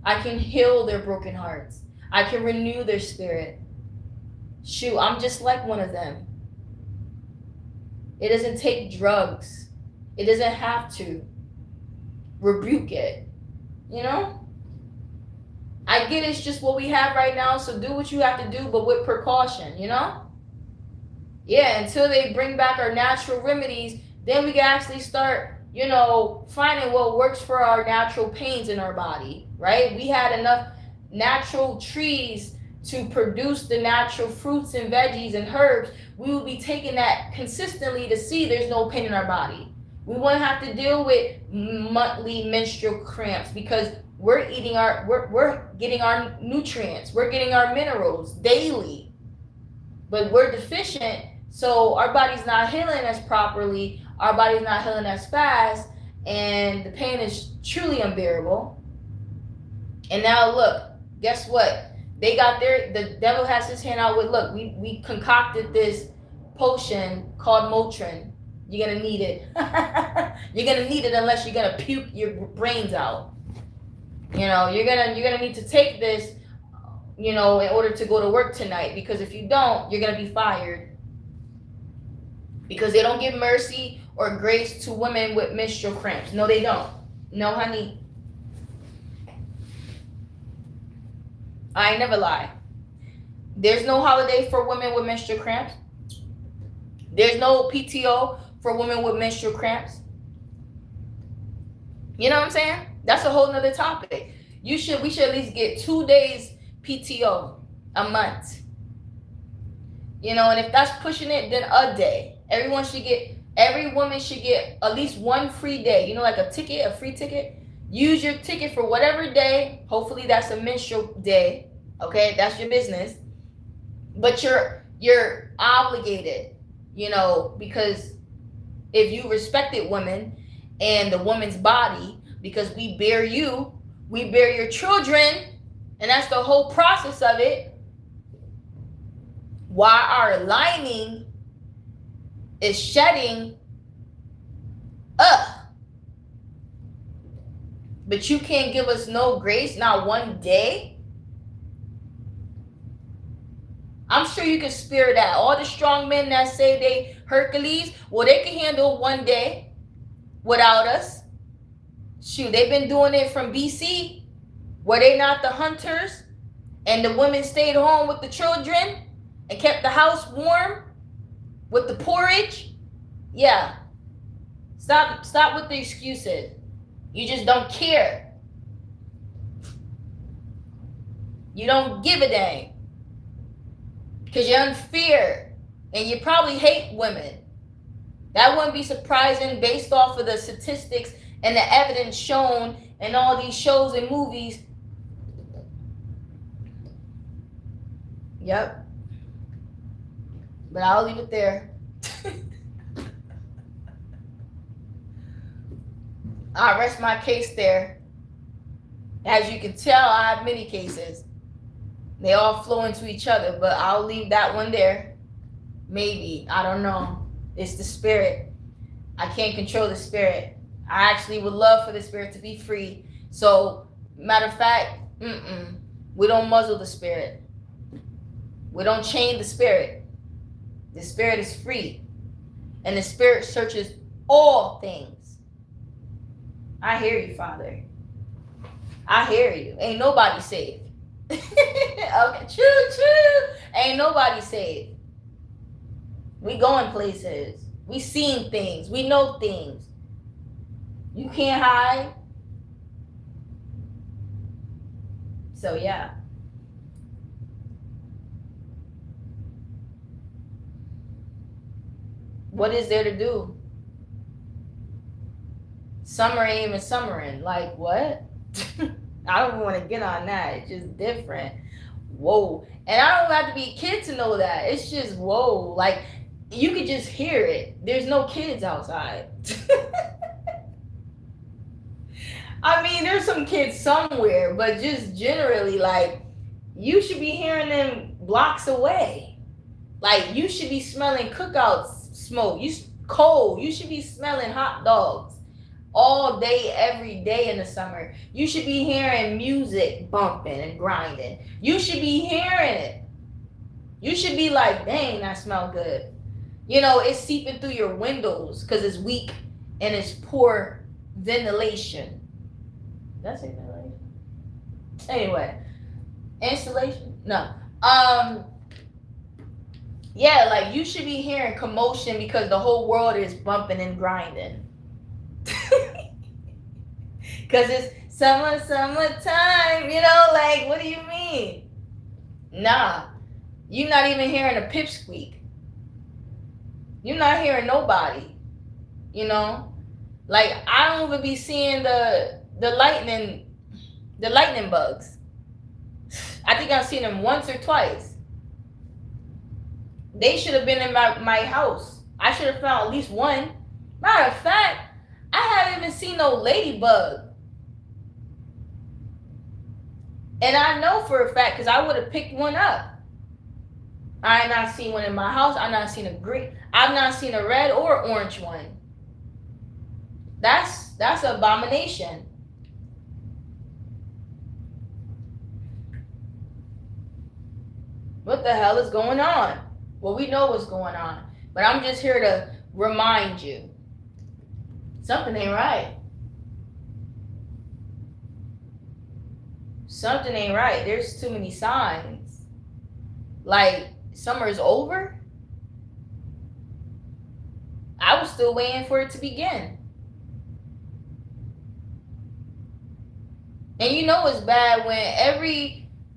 I can heal their broken hearts. I can renew their spirit. Shoot, I'm just like one of them. It doesn't take drugs. It doesn't have to. Rebuke it. You know? I get it's just what we have right now, so do what you have to do, but with precaution, you know? Yeah, until they bring back our natural remedies, then we can actually start, you know, finding what works for our natural pains in our body, right? We had enough natural trees to produce the natural fruits and veggies and herbs. We will be taking that consistently to see there's no pain in our body. We won't have to deal with monthly menstrual cramps because we're getting our nutrients, we're getting our minerals daily, but we're deficient, so our body's not healing as properly, our body's not healing as fast, and the pain is truly unbearable. And now look, guess what? The devil has his hand out with, look, we concocted this potion called Motrin. You're gonna need it. You're gonna need it unless you're gonna puke your brains out. You know, you're gonna need to take this, you know, in order to go to work tonight, because if you don't, you're gonna be fired. Because they don't give mercy or grace to women with menstrual cramps. No, they don't. No, honey. I never lie. There's no holiday for women with menstrual cramps. There's no PTO for women with menstrual cramps. You know what I'm saying? That's a whole nother topic. We should at least get 2 days PTO a month. You know, and if that's pushing it, then a day. Every woman should get at least one free day. You know, like a free ticket. Use your ticket for whatever day. Hopefully that's a menstrual day. Okay, that's your business. But you're obligated, you know, because if you respected women and the woman's body, because we bear you, we bear your children, and that's the whole process of it. While our lining is shedding up. But you can't give us no grace, not one day. I'm sure you can spare that. All the strong men that say they Hercules, well, they can handle one day without us. Shoot, they've been doing it from BC. Were they not the hunters? And the women stayed home with the children and kept the house warm with the porridge? Yeah. Stop with the excuses. You just don't care. You don't give a dang. Because you're unfair. And you probably hate women. That wouldn't be surprising based off of the statistics and the evidence shown in all these shows and movies. Yep. But I'll leave it there. I rest my case there. As you can tell, I have many cases. They all flow into each other, but I'll leave that one there. Maybe. I don't know. It's the spirit. I can't control the spirit. I actually would love for the spirit to be free. So, matter of fact, we don't muzzle the spirit. We don't chain the spirit. The spirit is free. And the spirit searches all things. I hear you, Father. I hear you. Ain't nobody safe. Okay, true. Ain't nobody safe. We going places. We seen things. We know things. You can't hide. So yeah. What is there to do? Summer ain't even summering. Like, what? I don't want to get on that. It's just different. Whoa. And I don't have to be a kid to know that. It's just, whoa. Like, you could just hear it. There's no kids outside. I mean, there's some kids somewhere, but just generally, like, you should be hearing them blocks away. Like, you should be smelling cookout smoke. Cold. You should be smelling hot dogs all day, every day in the summer. You should be hearing music bumping and grinding. You should be hearing it. You should be like, dang, that smell good. You know, it's seeping through your windows because it's weak and it's poor ventilation. That's it, ventilation. Anyway, installation? No. Yeah, like you should be hearing commotion because the whole world is bumping and grinding. Because it's summertime, you know, like, what do you mean? Nah, you're not even hearing a pipsqueak. You're not hearing nobody, you know? Like, I don't even be seeing the lightning bugs. I think I've seen them once or twice. They should have been in my house. I should have found at least one. Matter of fact, I haven't even seen no ladybug. And I know for a fact because I would have picked one up. I have not seen one in my house. I've not seen a green. I've not seen a red or orange one. That's an abomination. What the hell is going on? Well, we know what's going on. But I'm just here to remind you. Something ain't right. Something ain't right. There's too many signs. Like, summer is over? I was still waiting for it to begin. And you know it's bad when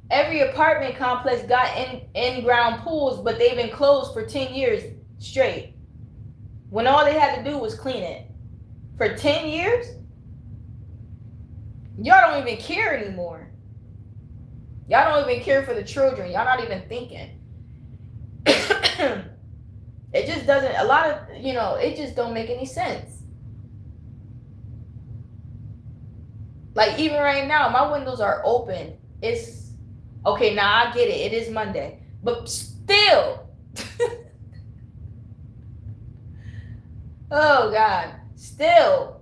every apartment complex got in-ground pools, but they've been closed for 10 years straight. When all they had to do was clean it. For 10 years? Y'all don't even care anymore. Y'all don't even care for the children. Y'all not even thinking. It just doesn't, a lot of, it just don't make any sense. Like even right now, my windows are open. It's okay, now I get it. It is Monday. But still. Oh God. Still.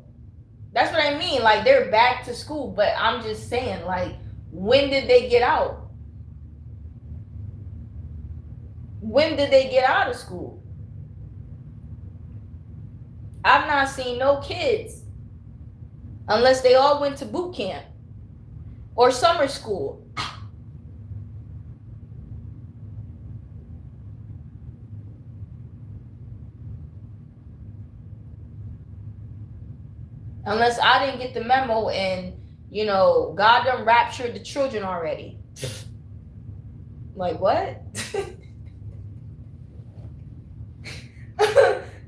That's what I mean. Like they're back to school, but I'm just saying, like, when did they get out? When did they get out of school? I've not seen no kids unless they all went to boot camp or summer school. Unless I didn't get the memo and, God done raptured the children already. Like, what?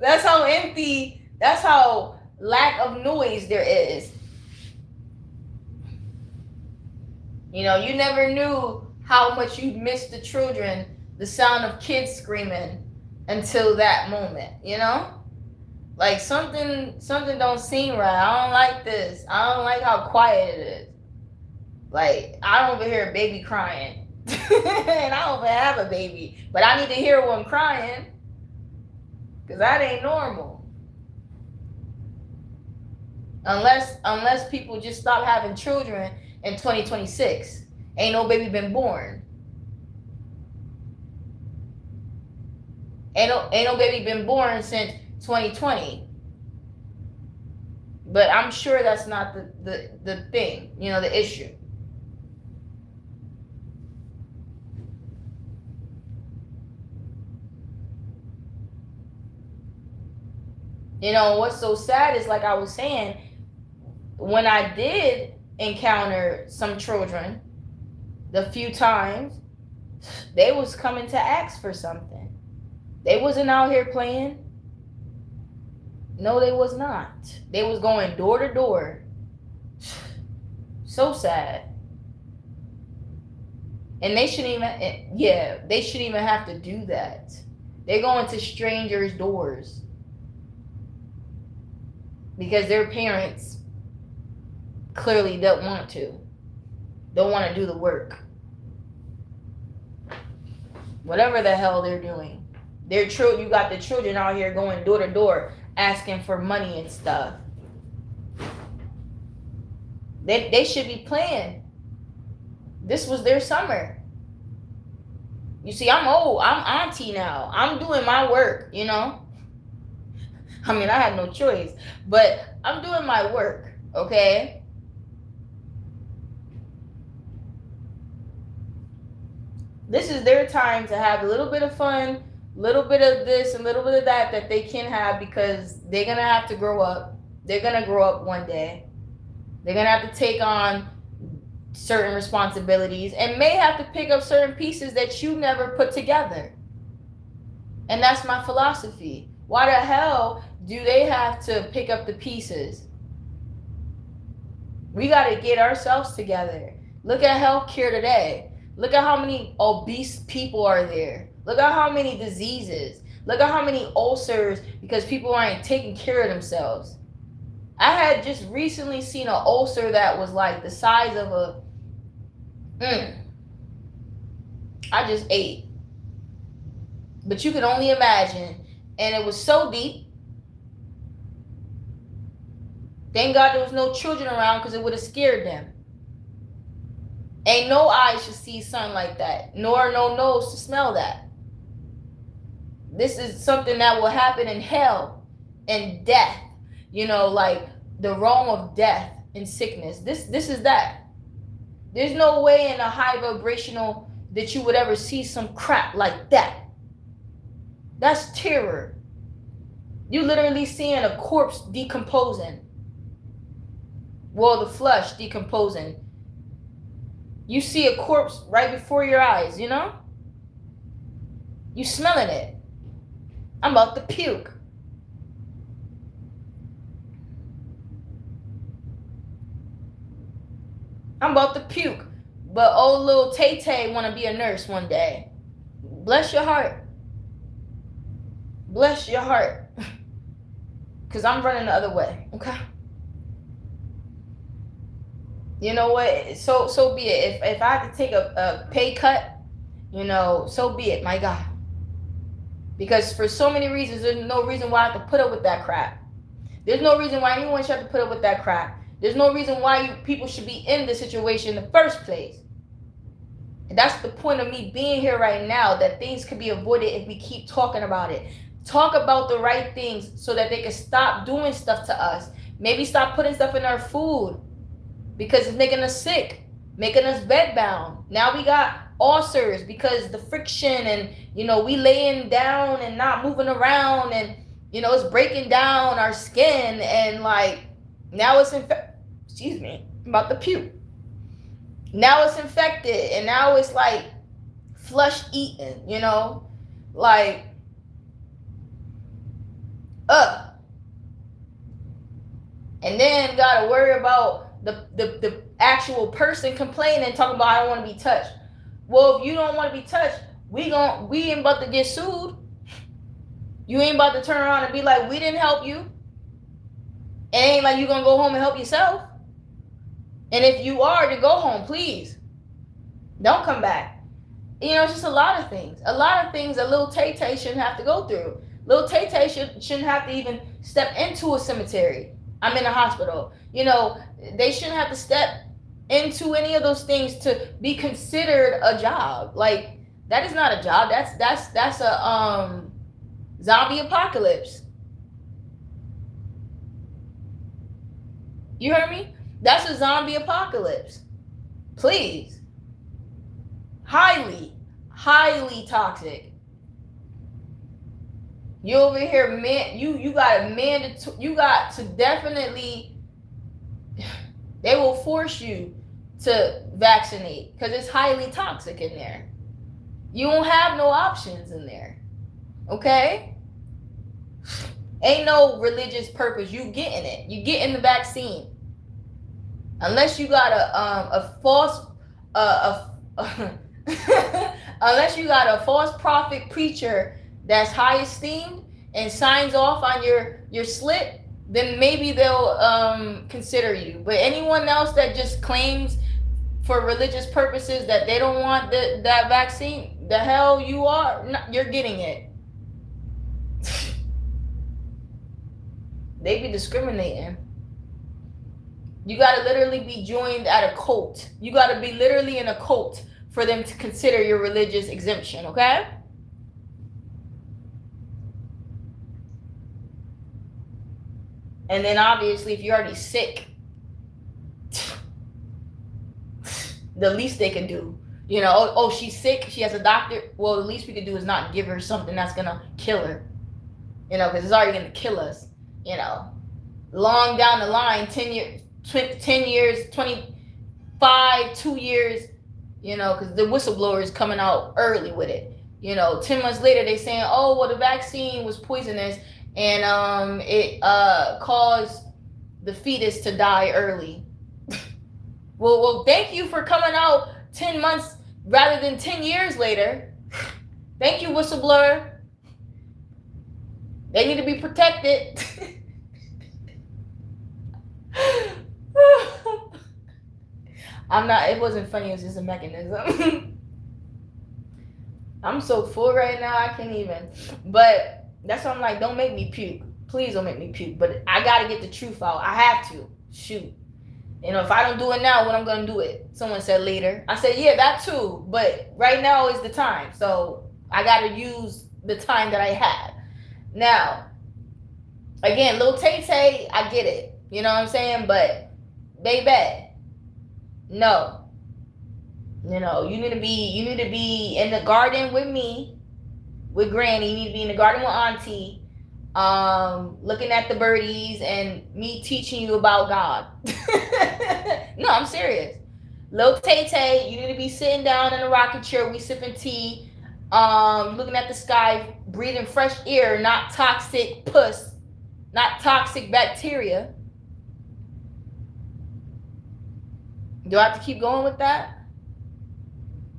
That's how empty, that's how lack of noise there is. You never knew how much you'd miss the children, the sound of kids screaming until that moment, Like something don't seem right. I don't like this. I don't like how quiet it is. Like I don't even hear a baby crying. And I don't even have a baby. But I need to hear one crying. Because that ain't normal. Unless people just stop having children in 2026. Ain't no baby been born. Ain't no baby been born since 2020. But I'm sure that's not the thing, the issue. What's so sad is, like I was saying, when I did encounter some children, the few times, they was coming to ask for something. They wasn't out here playing. No, they was not. They was going door to door. So sad. And they shouldn't even have to do that. They're going to strangers' doors. Because their parents clearly don't want to do the work. Whatever the hell they're doing. You got the children out here going door to door asking for money and stuff. They should be playing. This was their summer. You see, I'm old. I'm auntie now. I'm doing my work, I mean, I have no choice, but I'm doing my work, okay? This is their time to have a little bit of fun, little bit of this and little bit of that they can have, because they're going to have to grow up. They're going to grow up one day. They're going to have to take on certain responsibilities and may have to pick up certain pieces that you never put together. And that's my philosophy. Why the hell do they have to pick up the pieces? We got to get ourselves together. Look at healthcare today. Look at how many obese people are there. Look at how many diseases. Look at how many ulcers because people aren't taking care of themselves. I had just recently seen an ulcer that was like the size of a... I just ate. But you can only imagine. And it was so deep. Thank God there was no children around because it would have scared them. Ain't no eyes should see sun like that, nor no nose to smell that. This is something that will happen in hell and death. Like the realm of death and sickness. This is that. There's no way in a high vibrational that you would ever see some crap like that. That's terror. You literally seeing a corpse decomposing. Well, the flesh decomposing. You see a corpse right before your eyes, You smelling it. I'm about to puke. I'm about to puke. But old little Tay-Tay want to be a nurse one day. Bless your heart. Bless your heart. Because I'm running the other way, okay? You know what? So be it. If I have to take a pay cut, so be it, my God. Because for so many reasons, there's no reason why I have to put up with that crap. There's no reason why anyone should have to put up with that crap. There's no reason why people should be in this situation in the first place. And that's the point of me being here right now, that things could be avoided if we keep talking about it. Talk about the right things so that they can stop doing stuff to us. Maybe stop putting stuff in our food because it's making us sick, making us bedbound. Now we got ulcers because the friction and, we laying down and not moving around and, it's breaking down our skin and like now it's excuse me, I'm about to puke. Now it's infected and now it's like flush eating, like and then gotta worry about the actual person complaining, talking about I don't want to be touched. Well, if you don't want to be touched, we ain't about to get sued. You ain't about to turn around and be like, we didn't help you. It ain't like you gonna go home and help yourself. And if you are, to go home, please. Don't come back. It's just a lot of things. A lot of things that little Tay-Tay shouldn't have to go through. Little Tay-Tay shouldn't have to even step into a cemetery. I'm in a hospital. They shouldn't have to step into any of those things to be considered a job. Like, that is not a job. That's a zombie apocalypse. You heard me? That's a zombie apocalypse. Please. Highly, highly toxic. You over here, man. You got to definitely. They will force you to vaccinate because it's highly toxic in there. You won't have no options in there. Okay? Ain't no religious purpose. You getting it. You getting the vaccine. Unless you got a false unless you got a false prophet preacher that's high esteemed and signs off on your slip, then maybe they'll consider you. But anyone else that just claims for religious purposes that they don't want that vaccine, the hell you are, you're getting it. They be discriminating. You gotta literally be joined at a cult. You gotta be literally in a cult for them to consider your religious exemption, okay? And then obviously if you're already sick, the least they can do, oh, she's sick, she has a doctor. Well, the least we could do is not give her something that's gonna kill her, because it's already gonna kill us, long down the line, 10 years, 25, 2 years, because the whistleblower is coming out early with it. 10 months later, they saying, oh, well, the vaccine was poisonous and it caused the fetus to die early. well, thank you for coming out 10 months rather than 10 years later. Thank you, whistleblower. They need to be protected. It wasn't funny, it was just a mechanism. I'm so full right now, I can't even. But that's why I'm like, don't make me puke. Please don't make me puke. But I gotta get the truth out. I have to. Shoot. If I don't do it now, when I'm gonna do it? Someone said later. I said, yeah, that too. But right now is the time. So I gotta use the time that I have. Now, again, little Tay-Tay, I get it. You know what I'm saying? But baby, no. You need to be in the garden with me, with Granny. You need to be in the garden with Auntie, looking at the birdies and me teaching you about God. No, I'm serious. Little Tay-Tay, you need to be sitting down in a rocking chair, we sipping tea, looking at the sky, breathing fresh air, not toxic puss, not toxic bacteria. Do I have to keep going with that?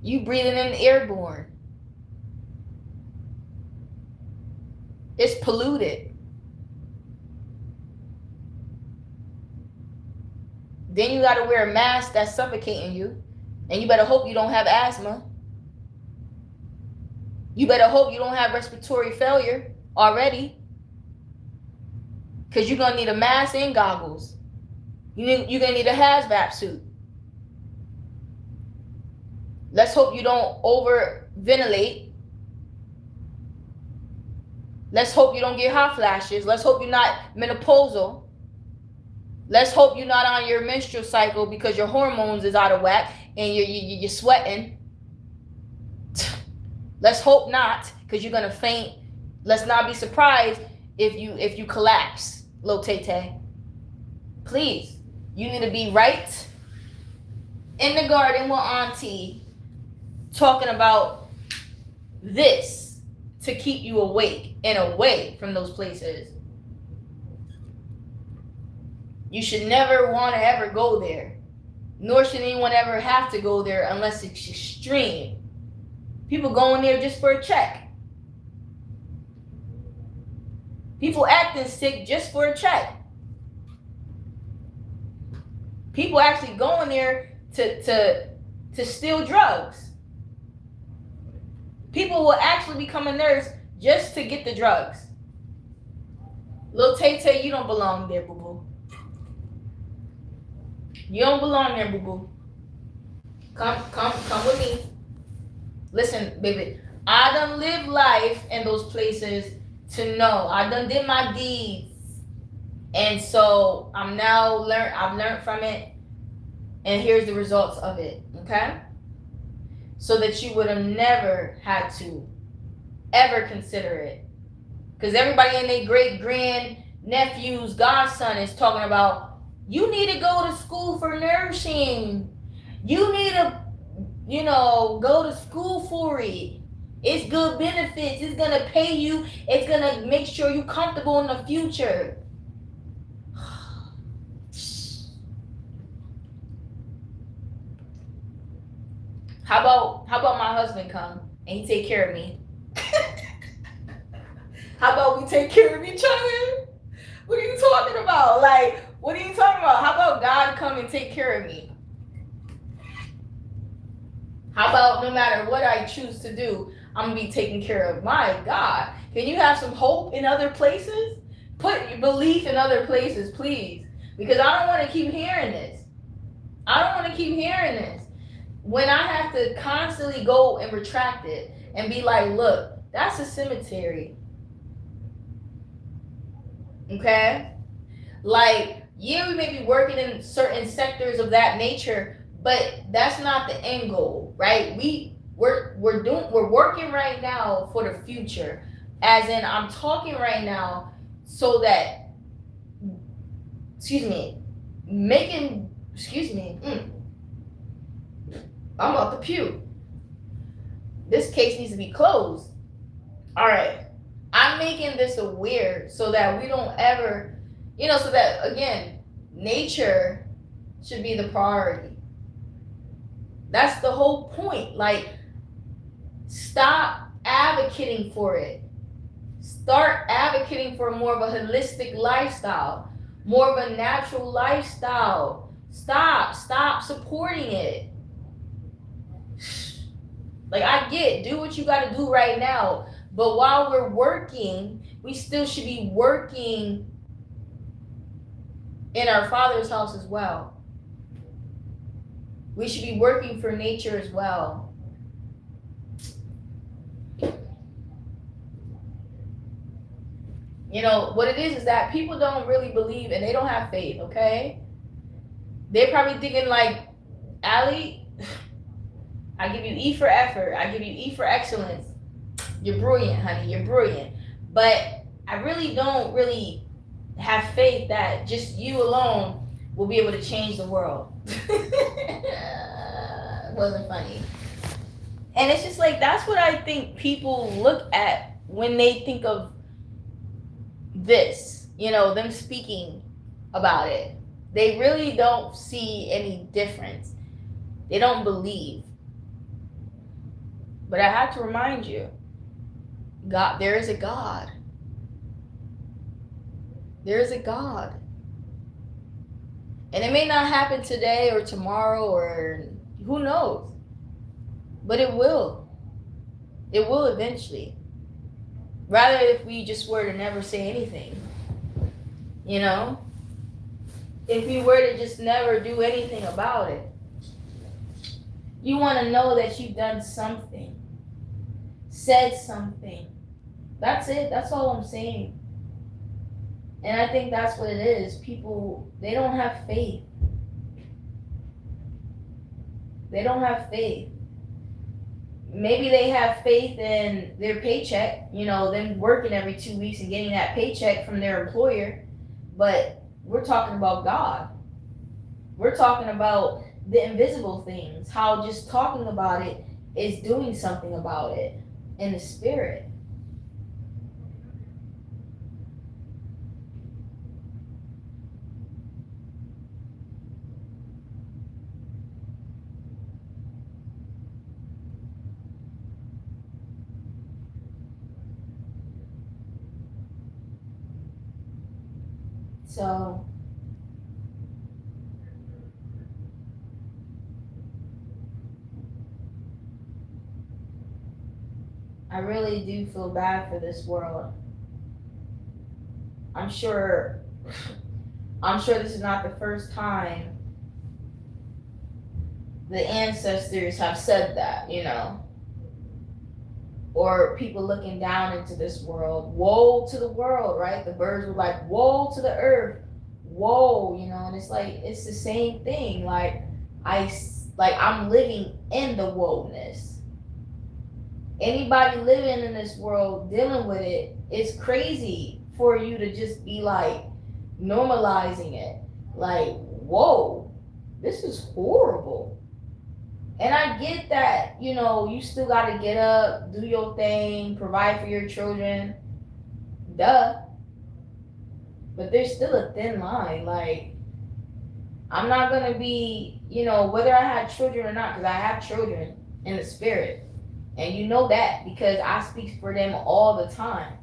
You breathing in airborne. It's polluted. Then you gotta wear a mask that's suffocating you. And you better hope you don't have asthma. You better hope you don't have respiratory failure already. Because you're going to need a mask and goggles. You're going to need a hazmat suit. Let's hope you don't over ventilate. Let's hope you don't get hot flashes. Let's hope you're not menopausal. Let's hope you're not on your menstrual cycle because your hormones is out of whack and you're sweating. Let's hope not, because you're gonna faint. Let's not be surprised if you collapse, Lil Tay Tay. Please, you need to be right in the garden with Auntie, talking about this to keep you awake and away from those places. You should never want to ever go there, nor should anyone ever have to go there unless it's extreme. People going there just for a check. People acting sick just for a check. People actually going there to steal drugs. People will actually become a nurse just to get the drugs. Lil Tay Tay, you don't belong there, boo boo. You don't belong there, boo boo. Come with me. Listen, baby, I done lived life in those places to know. I done did my deeds. And so I've learned from it. And here's the results of it, okay? So that you would have never had to ever consider it. Because everybody in their great grand nephew's godson is talking about, you need to go to school for nursing. You need to go to school for it. It's good benefits. It's going to pay you. It's going to make sure you're comfortable in the future. How about my husband come and he take care of me? How about we take care of each other? What are you talking about? Like, what are you talking about? How about God come and take care of me? How about no matter what I choose to do, I'm going to be taken care of? My God. Can you have some hope in other places? Put your belief in other places, please. Because I don't want to keep hearing this. When I have to constantly go and retract it and be like, look, that's a cemetery. Okay? Like, yeah, we may be working in certain sectors of that nature, but that's not the end goal, right? We're working right now for the future. As in, I'm talking right now so that, I'm out the pew. This case needs to be closed. All right. I'm making this aware so that we don't ever, so that, again, nature should be the priority. That's the whole point. Like, stop advocating for it. Start advocating for more of a holistic lifestyle, more of a natural lifestyle. Stop supporting it. Like, I get, do what you got to do right now. But while we're working, we still should be working in our Father's house as well. We should be working for nature as well. What it is that people don't really believe and they don't have faith, okay? They're probably thinking like, Allie, I give you E for effort. I give you E for excellence. You're brilliant, honey. You're brilliant. But I really don't have faith that just you alone will be able to change the world. It wasn't funny. And it's just like, that's what I think people look at when they think of this, them speaking about it. They really don't see any difference. They don't believe. But I have to remind you, God, there is a God. There is a God. And it may not happen today or tomorrow or who knows. But it will. It will eventually. Rather if we just were to never say anything. You know? If we were to just never do anything about it. You want to know that you've done something. Said something. That's it. That's all I'm saying. And I think that's what it is. People, they don't have faith. They don't have faith. Maybe they have faith in their paycheck, you know, them working every 2 weeks and getting that paycheck from their employer. But we're talking about God. We're talking about the invisible things, how just talking about it is doing something about it in the spirit. So I really do feel bad for this world. I'm sure this is not the first time the ancestors have said that, you know. Or people looking down into this world. Woe to the world, right? The birds were like, woe to the earth. Woe, you know, and it's like it's the same thing. Like I'm living in the woeness. Anybody living in this world dealing with it, it's crazy for you to just be like normalizing it. Like, whoa, this is horrible. And I get that, you know, you still got to get up, do your thing, provide for your children. Duh. But there's still a thin line. Like, I'm not going to be, you know, whether I have children or not, because I have children in the spirit. And you know that because I speak for them all the time.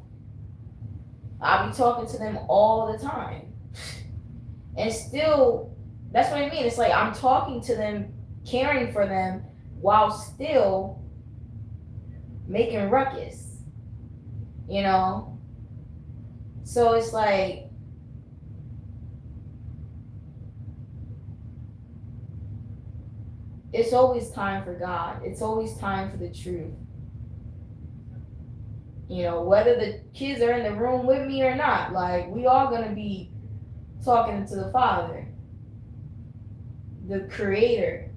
I'll be talking to them all the time. And still, that's what I mean. It's like I'm talking to them, caring for them, while still making ruckus. You know? So it's like, it's always time for God. It's always time for the truth. You know, whether the kids are in the room with me or not, like, we all gonna be talking to the Father, the Creator.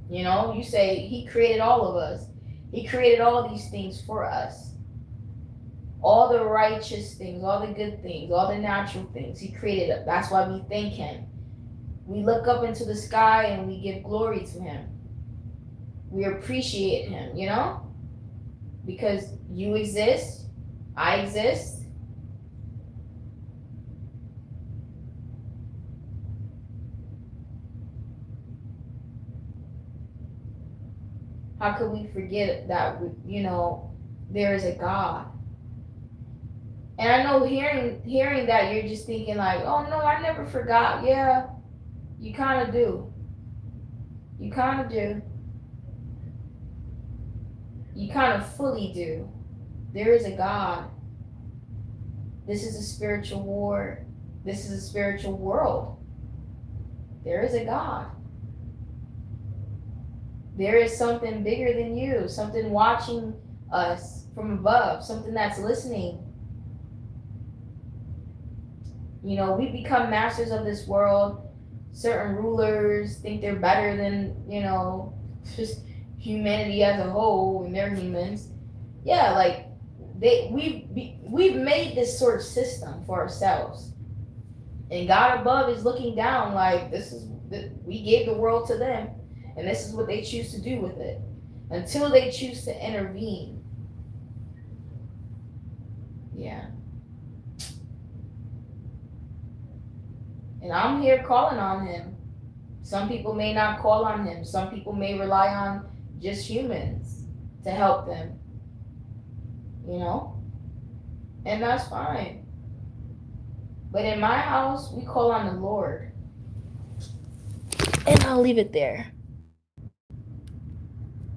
You know, you say He created all of us. He created all these things for us. All the righteous things, all the good things, all the natural things. He created it. That's why we thank Him. We look up into the sky and we give glory to Him. We appreciate Him, you know? Because you exist, I exist. How could we forget that, you know, there is a God? And I know hearing that, you're just thinking like, oh no, I never forgot. Yeah, you kind of do. You kind of do. You kind of fully do. There is a God. This is a spiritual war. This is a spiritual world. There is a God. There is something bigger than you, something watching us from above, something that's listening. You know, we become masters of this world. Certain rulers think they're better than, you know, just humanity as a whole, and they're humans. Yeah, like we've made this sort of system for ourselves, and God above is looking down like we gave the world to them, and this is what they choose to do with it until they choose to intervene. Yeah. And I'm here calling on Him. Some people may not call on Him. Some people may rely on just humans to help them. You know? And that's fine. But in my house, we call on the Lord. And I'll leave it there.